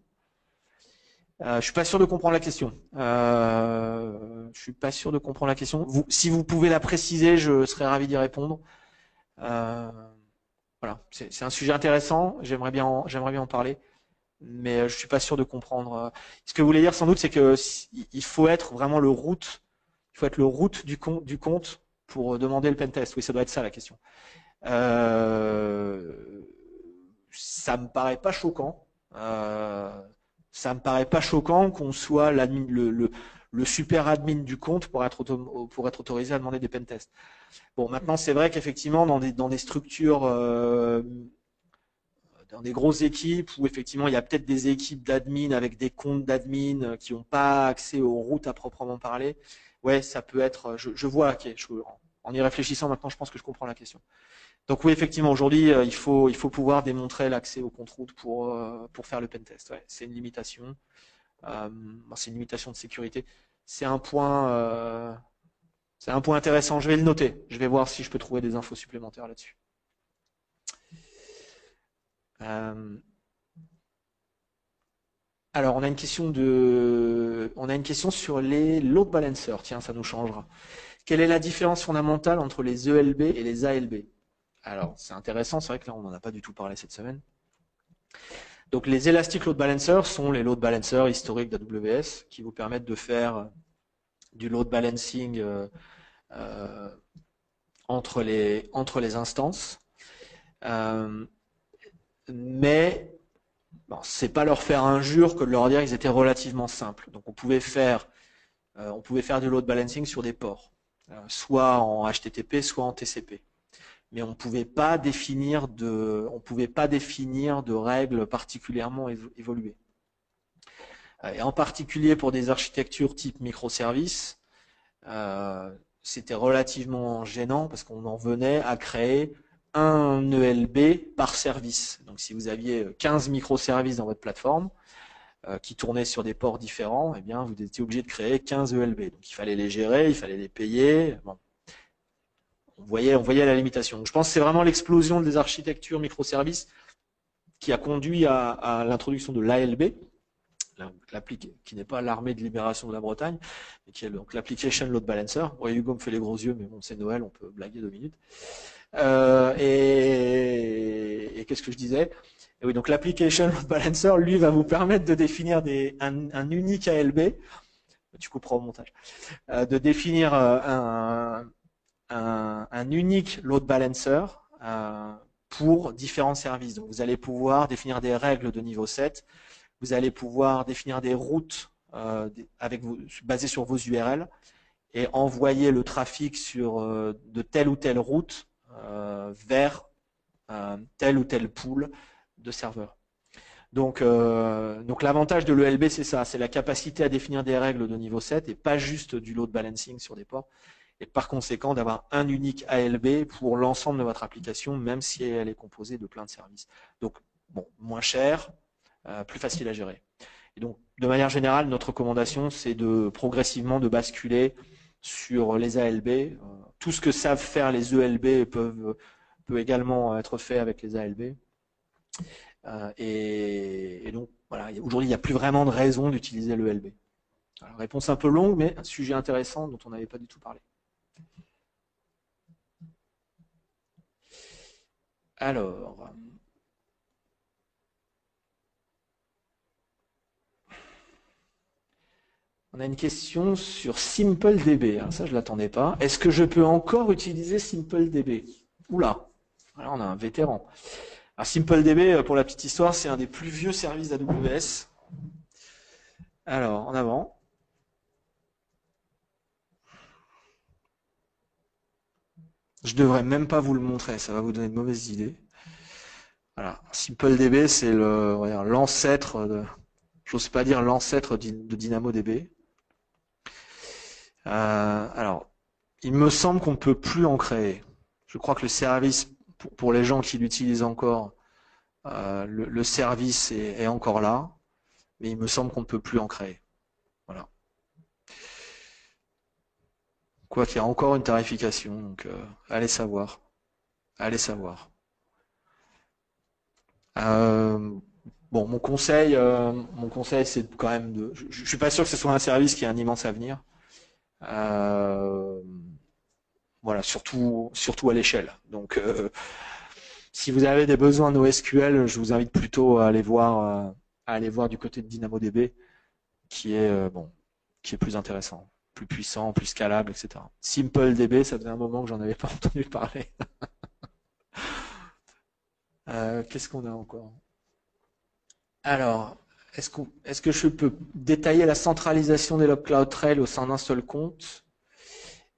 A: Je suis pas sûr de comprendre la question. Je suis pas sûr de comprendre la question. Si vous pouvez la préciser, je serais ravi d'y répondre. Voilà, c'est un sujet intéressant. J'aimerais bien en parler, mais je suis pas sûr de comprendre. Ce que vous voulez dire sans doute, c'est que il faut être vraiment le root. Il faut être le root du compte pour demander le pentest. Oui, ça doit être ça la question. Ça me paraît pas choquant. Ça me paraît pas choquant qu'on soit le super admin du compte pour être autorisé à demander des pentests. Bon, maintenant c'est vrai qu'effectivement dans des structures dans des grosses équipes où effectivement il y a peut-être des équipes d'admin avec des comptes d'admin qui n'ont pas accès aux routes à proprement parler. Ouais, ça peut être. Je vois. Ok, en y réfléchissant maintenant, je pense que je comprends la question. Donc oui, effectivement, aujourd'hui, il faut pouvoir démontrer l'accès au compte route pour faire le pentest. Ouais, c'est une limitation. C'est une limitation de sécurité. C'est un point. C'est un point intéressant. Je vais le noter. Je vais voir si je peux trouver des infos supplémentaires là-dessus. Alors, on a une question sur les load balancers. Tiens, ça nous changera. Quelle est la différence fondamentale entre les ELB et les ALB? Alors, c'est intéressant. C'est vrai que là, on n'en a pas du tout parlé cette semaine. Donc, les Elastic Load Balancers sont les load balancers historiques d'AWS qui vous permettent de faire du load balancing entre les instances. Mais bon, c'est pas leur faire injure que de leur dire qu'ils étaient relativement simples. Donc on pouvait faire du load balancing sur des ports, soit en HTTP, soit en TCP. Mais on pouvait pas définir de règles particulièrement évoluées. Et en particulier pour des architectures type microservices, c'était relativement gênant parce qu'on en venait à créer un ELB par service. Donc si vous aviez 15 microservices dans votre plateforme qui tournaient sur des ports différents, eh bien vous étiez obligé de créer 15 ELB. Donc il fallait les gérer, il fallait les payer. Bon. On voyait la limitation. Donc, je pense que c'est vraiment l'explosion des architectures microservices qui a conduit à l'introduction de l'ALB, qui n'est pas l'armée de libération de la Bretagne, mais qui est donc l'application load balancer. Bon, Hugo me fait les gros yeux, mais bon, c'est Noël, on peut blaguer 2 minutes. Et qu'est-ce que je disais? Et oui, donc l'application load balancer, lui, va vous permettre de définir un unique ALB. Tu couperas au montage. De définir un unique load balancer pour différents services. Donc vous allez pouvoir définir des règles de niveau 7. Vous allez pouvoir définir des routes basées sur vos URL et envoyer le trafic sur de telle ou telle route vers tel ou tel pool de serveurs. Donc l'avantage de l'ELB, c'est ça, c'est la capacité à définir des règles de niveau 7 et pas juste du load balancing sur des ports. Et par conséquent, d'avoir un unique ALB pour l'ensemble de votre application, même si elle est composée de plein de services. Donc, bon, moins cher, plus facile à gérer. Et donc, de manière générale, notre recommandation, c'est progressivement de basculer sur les ALB. Tout ce que savent faire les ELB peut également être fait avec les ALB. Et donc, voilà, aujourd'hui, il n'y a plus vraiment de raison d'utiliser l'ELB. Réponse un peu longue, mais un sujet intéressant dont on n'avait pas du tout parlé. Alors, on a une question sur SimpleDB. Ça, je ne l'attendais pas. Est-ce que je peux encore utiliser SimpleDB? Oula, alors on a un vétéran. Alors SimpleDB, pour la petite histoire, c'est un des plus vieux services d'AWS. Alors, en avant. Je devrais même pas vous le montrer, ça va vous donner de mauvaises idées. Voilà, SimpleDB, c'est l'ancêtre, j'ose pas dire l'ancêtre de DynamoDB. Alors, il me semble qu'on ne peut plus en créer. Je crois que le service, pour les gens qui l'utilisent encore, le service est encore là, mais il me semble qu'on ne peut plus en créer. Voilà. Quoi qu'il y a encore une tarification, donc allez savoir. Allez savoir. Bon, mon conseil, c'est quand même de. Je suis pas sûr que ce soit un service qui a un immense avenir. Voilà, surtout à l'échelle. Donc, si vous avez des besoins NoSQL, je vous invite plutôt à aller voir du côté de DynamoDB, qui est plus intéressant, plus puissant, plus scalable, etc. SimpleDB, ça faisait un moment que j'en avais pas entendu parler. Qu'est-ce qu'on a encore? Alors, est-ce que je peux détailler la centralisation des log CloudTrail au sein d'un seul compte?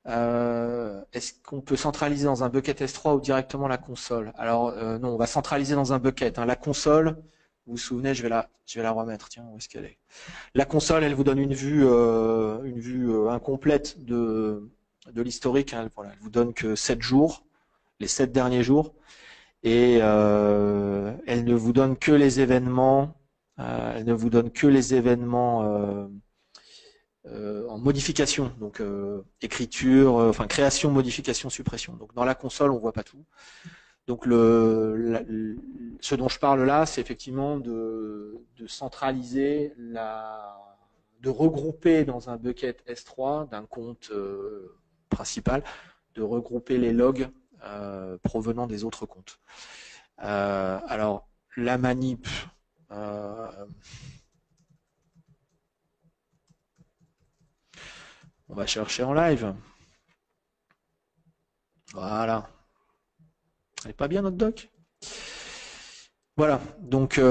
A: Est-ce qu'on peut centraliser dans un bucket S3 ou directement la console? Alors non, on va centraliser dans un bucket, hein. La console, vous vous souvenez, je vais la remettre. Tiens, où est-ce qu'elle est? La console, elle vous donne une vue incomplète de l'historique, hein. Voilà, elle vous donne que 7 jours, les 7 derniers jours, et elle ne vous donne que les événements, elle ne vous donne que les événements en modification, donc écriture, enfin création, modification, suppression. Donc dans la console, on voit pas tout. Donc ce dont je parle là, c'est effectivement de centraliser de regrouper dans un bucket S3 d'un compte principal, de regrouper les logs provenant des autres comptes. Alors la manip, on va chercher en live. Voilà. Elle est pas bien notre doc? Voilà. Donc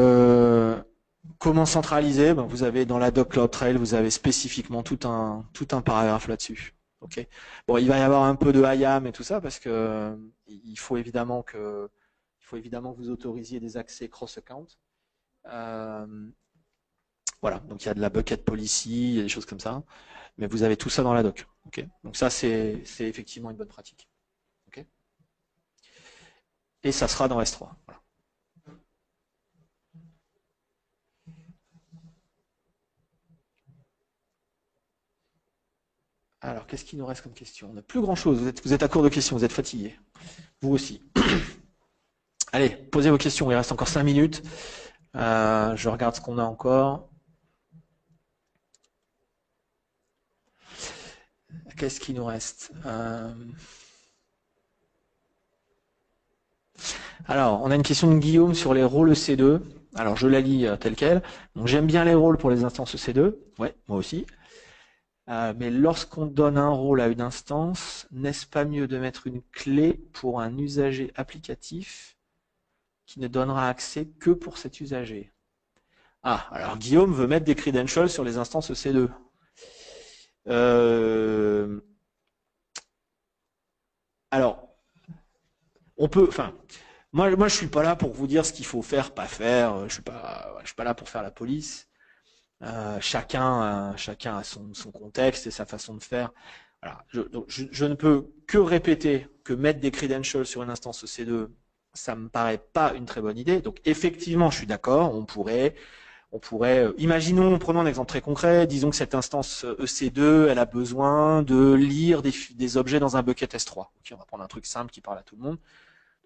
A: comment centraliser? Ben, vous avez dans la doc CloudTrail, vous avez spécifiquement tout un paragraphe là-dessus. Ok. Bon, il va y avoir un peu de IAM et tout ça parce que il faut évidemment que vous autorisiez des accès cross-account. Voilà. Donc il y a de la bucket policy, il y a des choses comme ça, mais vous avez tout ça dans la doc. Ok. Donc ça c'est effectivement une bonne pratique. Ok. Et ça sera dans S3. Voilà. Alors, qu'est-ce qu'il nous reste comme question? On n'a plus grand-chose. Vous êtes à court de questions, vous êtes fatigués. Vous aussi. Allez, posez vos questions. Il reste encore 5 minutes. Je regarde ce qu'on a encore. Qu'est-ce qu'il nous reste? Alors, on a une question de Guillaume sur les rôles EC2. Alors, je la lis telle quelle. Donc, j'aime bien les rôles pour les instances EC2. Ouais, moi aussi. Mais lorsqu'on donne un rôle à une instance, n'est-ce pas mieux de mettre une clé pour un usager applicatif qui ne donnera accès que pour cet usager? Ah, alors Guillaume veut mettre des credentials sur les instances EC2. Alors, on peut, enfin, moi, je suis pas là pour vous dire ce qu'il faut faire, pas faire. Je suis pas là pour faire la police. Chacun a son contexte et sa façon de faire. Voilà. Je ne peux que répéter que mettre des credentials sur une instance EC2, ça me paraît pas une très bonne idée. Donc effectivement, je suis d'accord, on pourrait, imaginons, prenons un exemple très concret, disons que cette instance EC2, elle a besoin de lire des objets dans un bucket S3. Ok, on va prendre un truc simple qui parle à tout le monde.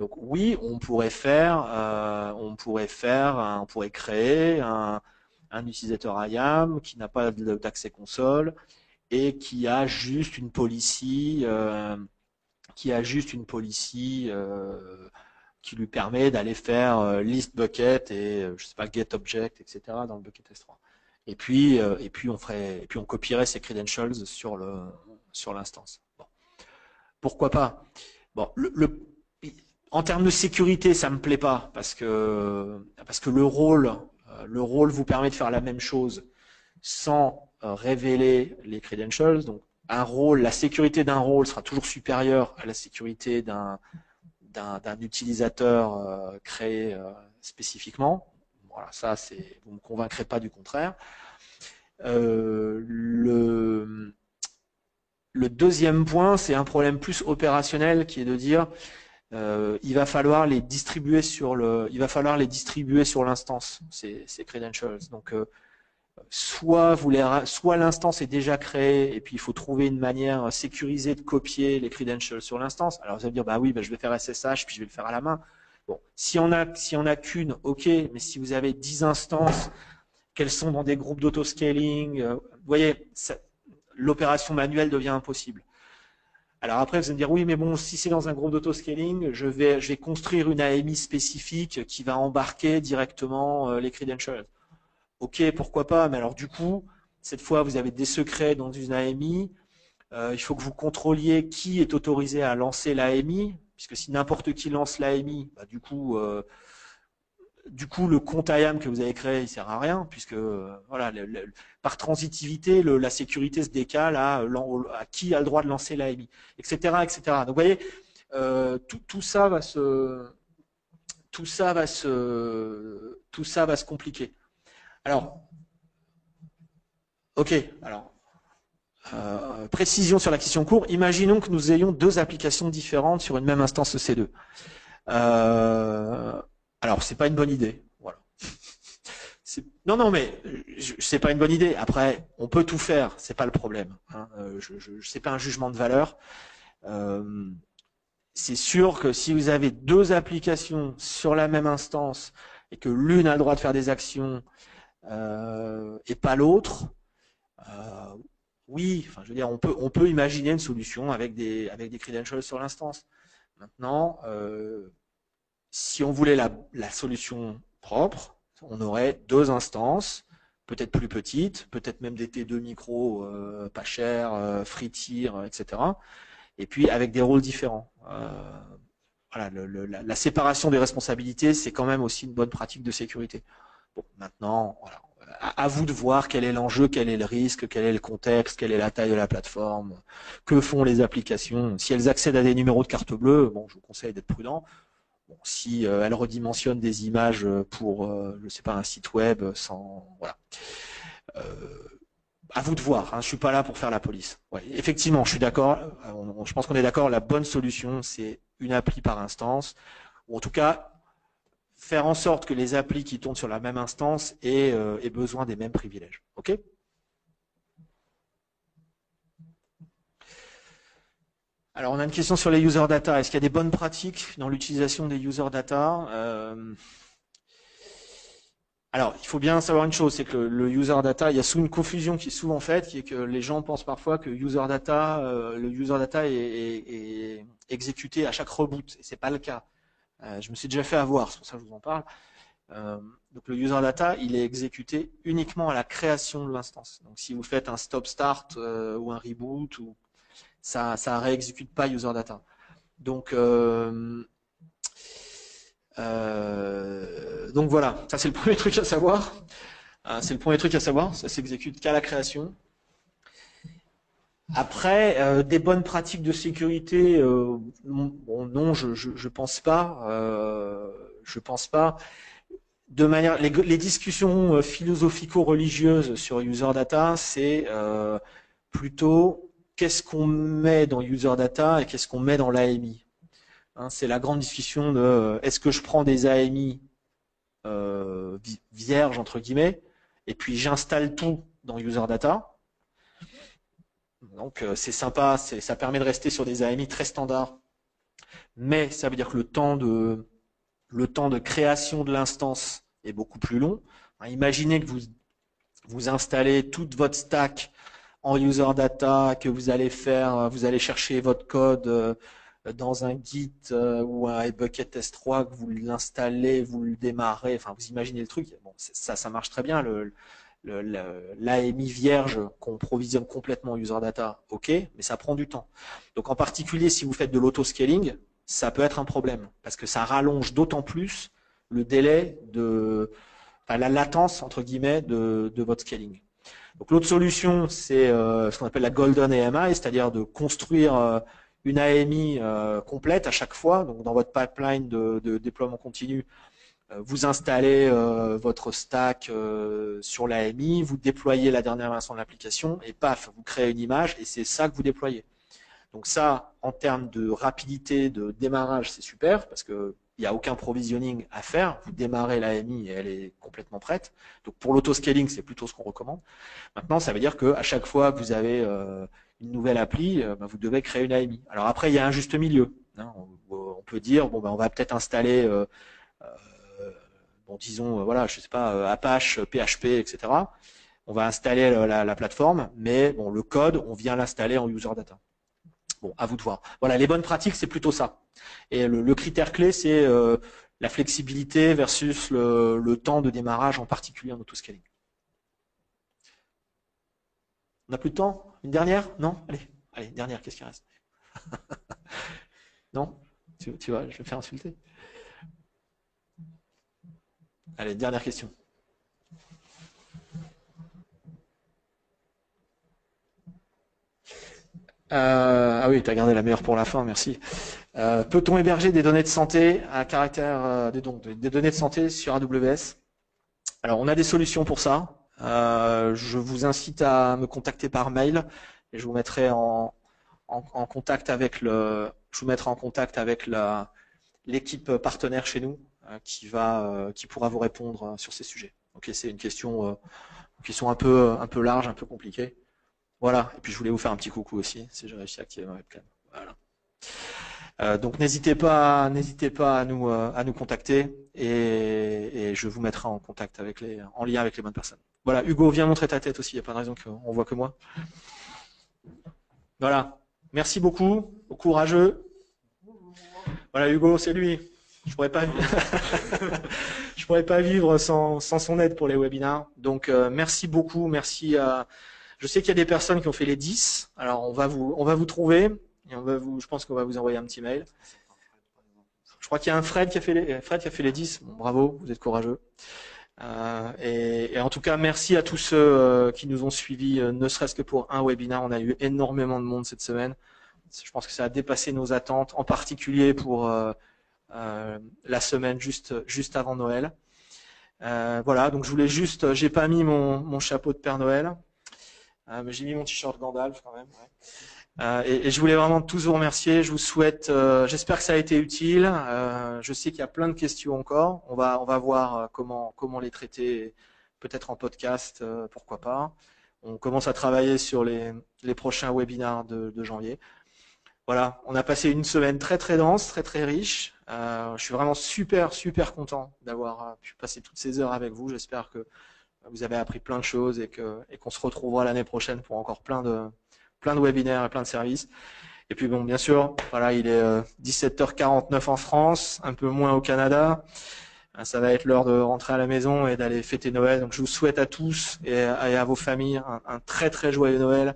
A: Donc oui, on pourrait créer un utilisateur IAM qui n'a pas d'accès console et qui a juste une policy, qui lui permet d'aller faire list bucket et je sais pas get object, etc. dans le bucket S3. Et puis on copierait ces credentials sur l'instance. Bon. Pourquoi pas? Bon, en termes de sécurité, ça me plaît pas parce que le rôle vous permet de faire la même chose sans révéler les credentials. Donc un rôle, la sécurité d'un rôle sera toujours supérieure à la sécurité d'un utilisateur créé spécifiquement. Voilà, ça c'est, vous me convaincrez pas du contraire. Le deuxième point, c'est un problème plus opérationnel qui est de dire il va falloir les distribuer sur l'instance, ces credentials. Donc soit l'instance est déjà créée et puis il faut trouver une manière sécurisée de copier les credentials sur l'instance. Alors vous allez me dire bah oui, bah, je vais faire SSH puis je vais le faire à la main. Bon, si on a qu'une, ok, mais si vous avez 10 instances, qu'elles sont dans des groupes d'autoscaling, vous voyez, l'opération manuelle devient impossible. Alors après, vous allez me dire, oui, mais bon, si c'est dans un groupe d'autoscaling, je vais construire une AMI spécifique qui va embarquer directement les credentials. Ok, pourquoi pas, mais alors du coup, cette fois, vous avez des secrets dans une AMI. Il faut que vous contrôliez qui est autorisé à lancer l'AMI, puisque si n'importe qui lance l'AMI, bah, du coup, du coup, le compte IAM que vous avez créé, il sert à rien, puisque voilà, par transitivité, la sécurité se décale à qui a le droit de lancer l'AMI, etc., etc. Donc, vous voyez, tout ça va se compliquer. Alors, ok, alors. Précision sur la question courte. Imaginons que nous ayons deux applications différentes sur une même instance EC2. Alors, c'est pas une bonne idée. Voilà. Non, mais c'est pas une bonne idée. Après, on peut tout faire. C'est pas le problème. Hein. C'est pas un jugement de valeur. C'est sûr que si vous avez deux applications sur la même instance et que l'une a le droit de faire des actions et pas l'autre, oui, enfin, je veux dire, on peut imaginer une solution avec des credentials sur l'instance. Maintenant, si on voulait la solution propre, on aurait deux instances, peut-être plus petites, peut-être même des T2 micro pas chers, free tier, etc. Et puis avec des rôles différents. Voilà, la séparation des responsabilités, c'est quand même aussi une bonne pratique de sécurité. Bon, maintenant, voilà, à vous de voir quel est l'enjeu, quel est le risque, quel est le contexte, quelle est la taille de la plateforme, que font les applications. Si elles accèdent à des numéros de carte bleue, bon, je vous conseille d'être prudent. Bon, si elles redimensionnent des images pour, je sais pas, un site web sans, voilà. À vous de voir. Hein, je suis pas là pour faire la police. Ouais, effectivement, je suis d'accord. Je pense qu'on est d'accord. La bonne solution, c'est une appli par instance, ou en tout cas faire en sorte que les applis qui tournent sur la même instance aient besoin des mêmes privilèges. OK ? Alors, on a une question sur les user data. Est-ce qu'il y a des bonnes pratiques dans l'utilisation des user data Alors, il faut bien savoir une chose, c'est que le user data, il y a souvent une confusion qui est souvent faite, qui est que les gens pensent parfois que le user data est exécuté à chaque reboot, et c'est pas le cas. Je me suis déjà fait avoir, c'est pour ça que je vous en parle. Donc le user data, il est exécuté uniquement à la création de l'instance. Donc si vous faites un stop start ou un reboot, ça réexécute pas user data. Donc voilà, ça c'est le premier truc à savoir. C'est le premier truc à savoir, ça s'exécute qu'à la création. Après, des bonnes pratiques de sécurité, bon, non, je pense pas. Je pense pas. De manière, les discussions philosophico-religieuses sur user data, c'est plutôt qu'est-ce qu'on met dans user data et qu'est-ce qu'on met dans l'AMI. Hein, c'est la grande discussion de est-ce que je prends des AMI vierges entre guillemets et puis j'installe tout dans user data. Donc c'est sympa, ça permet de rester sur des AMI très standards, mais ça veut dire que le temps de création de l'instance est beaucoup plus long. Hein, imaginez que vous installez toute votre stack en user data, que vous allez chercher votre code dans un Git ou un Bucket S3, que vous l'installez, vous le démarrez, enfin vous imaginez le truc. Bon, ça marche très bien. L'AMI vierge qu'on provisionne complètement en user data, ok, mais ça prend du temps. Donc en particulier si vous faites de l'autoscaling, ça peut être un problème parce que ça rallonge d'autant plus le délai la latence entre guillemets de votre scaling. Donc l'autre solution, c'est ce qu'on appelle la golden AMI, c'est-à-dire de construire une AMI complète à chaque fois. Donc dans votre pipeline de déploiement continu, vous installez votre stack sur l'AMI, vous déployez la dernière version de l'application et paf, vous créez une image et c'est ça que vous déployez. Donc ça, en termes de rapidité de démarrage, c'est super parce que il n'y a aucun provisioning à faire. Vous démarrez l'AMI et elle est complètement prête. Donc pour l'autoscaling, c'est plutôt ce qu'on recommande. Maintenant, ça veut dire qu'à chaque fois que vous avez une nouvelle appli, vous devez créer une AMI. Alors après, il y a un juste milieu. Hein. On peut dire, bon, on va peut-être installer, bon, disons, voilà, je sais pas, Apache, PHP, etc. On va installer la plateforme, mais bon, le code, on vient l'installer en user data. Bon, à vous de voir. Voilà, les bonnes pratiques, c'est plutôt ça. Et le critère clé, c'est la flexibilité versus le temps de démarrage, en particulier en autoscaling. On n'a plus de temps? Une dernière? Non? Allez, dernière, qu'est-ce qui reste? Non? Tu vois, je vais me faire insulter. Allez, dernière question. Ah oui, tu as gardé la meilleure pour la fin, merci. Peut-on héberger des données de santé à caractère des données de santé sur AWS? Alors, on a des solutions pour ça. Je vous incite à me contacter par mail et je vous mettrai en contact avec je vous mettrai en contact avec l'équipe partenaire chez nous qui pourra vous répondre sur ces sujets. Ok, c'est une question un peu large, un peu compliquée. Voilà. Et puis je voulais vous faire un petit coucou aussi, si j'ai réussi à activer ma webcam. Voilà. Donc n'hésitez pas à nous contacter et je vous mettrai en contact en lien avec les bonnes personnes. Voilà, Hugo, viens montrer ta tête aussi. Il n'y a pas de raison qu'on voit que moi. Voilà. Merci beaucoup, courageux. Voilà, Hugo, c'est lui. Je pourrais pas, je pourrais pas vivre sans son aide pour les webinars. Donc merci beaucoup, merci à. Je sais qu'il y a des personnes qui ont fait les 10. Alors on va vous trouver et je pense qu'on va vous envoyer un petit mail. Je crois qu'il y a un Fred qui a fait les 10. Bon, bravo, vous êtes courageux. Et en tout cas, merci à tous ceux qui nous ont suivis, ne serait-ce que pour un webinar. On a eu énormément de monde cette semaine. Je pense que ça a dépassé nos attentes, en particulier pour la semaine juste avant Noël. Voilà, donc je voulais j'ai pas mis mon chapeau de Père Noël, mais j'ai mis mon t-shirt Gandalf quand même. Ouais. Et je voulais vraiment tous vous remercier. Je vous souhaite, j'espère que ça a été utile. Je sais qu'il y a plein de questions encore. On va voir comment les traiter, peut-être en podcast, pourquoi pas. On commence à travailler sur les prochains webinars de janvier. Voilà, on a passé une semaine très très dense, très très riche. Je suis vraiment super content d'avoir pu passer toutes ces heures avec vous. J'espère que vous avez appris plein de choses et qu'on se retrouvera l'année prochaine pour encore plein de webinaires et plein de services. Et puis bon, bien sûr, voilà, il est 17h49 en France, un peu moins au Canada. Ça va être l'heure de rentrer à la maison et d'aller fêter Noël. Donc je vous souhaite à tous et à vos familles un très très joyeux Noël.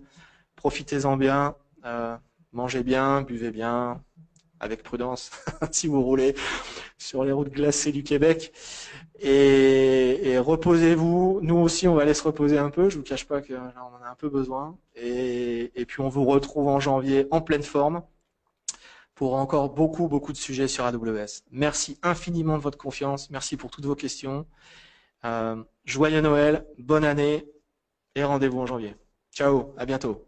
A: Profitez-en bien. Mangez bien, buvez bien, avec prudence, si vous roulez sur les routes glacées du Québec. Et reposez-vous. Nous aussi, on va aller se reposer un peu. Je vous cache pas que là, on en a un peu besoin. Et puis, on vous retrouve en janvier en pleine forme pour encore beaucoup de sujets sur AWS. Merci infiniment de votre confiance. Merci pour toutes vos questions. Joyeux Noël, bonne année et rendez-vous en janvier. Ciao, à bientôt.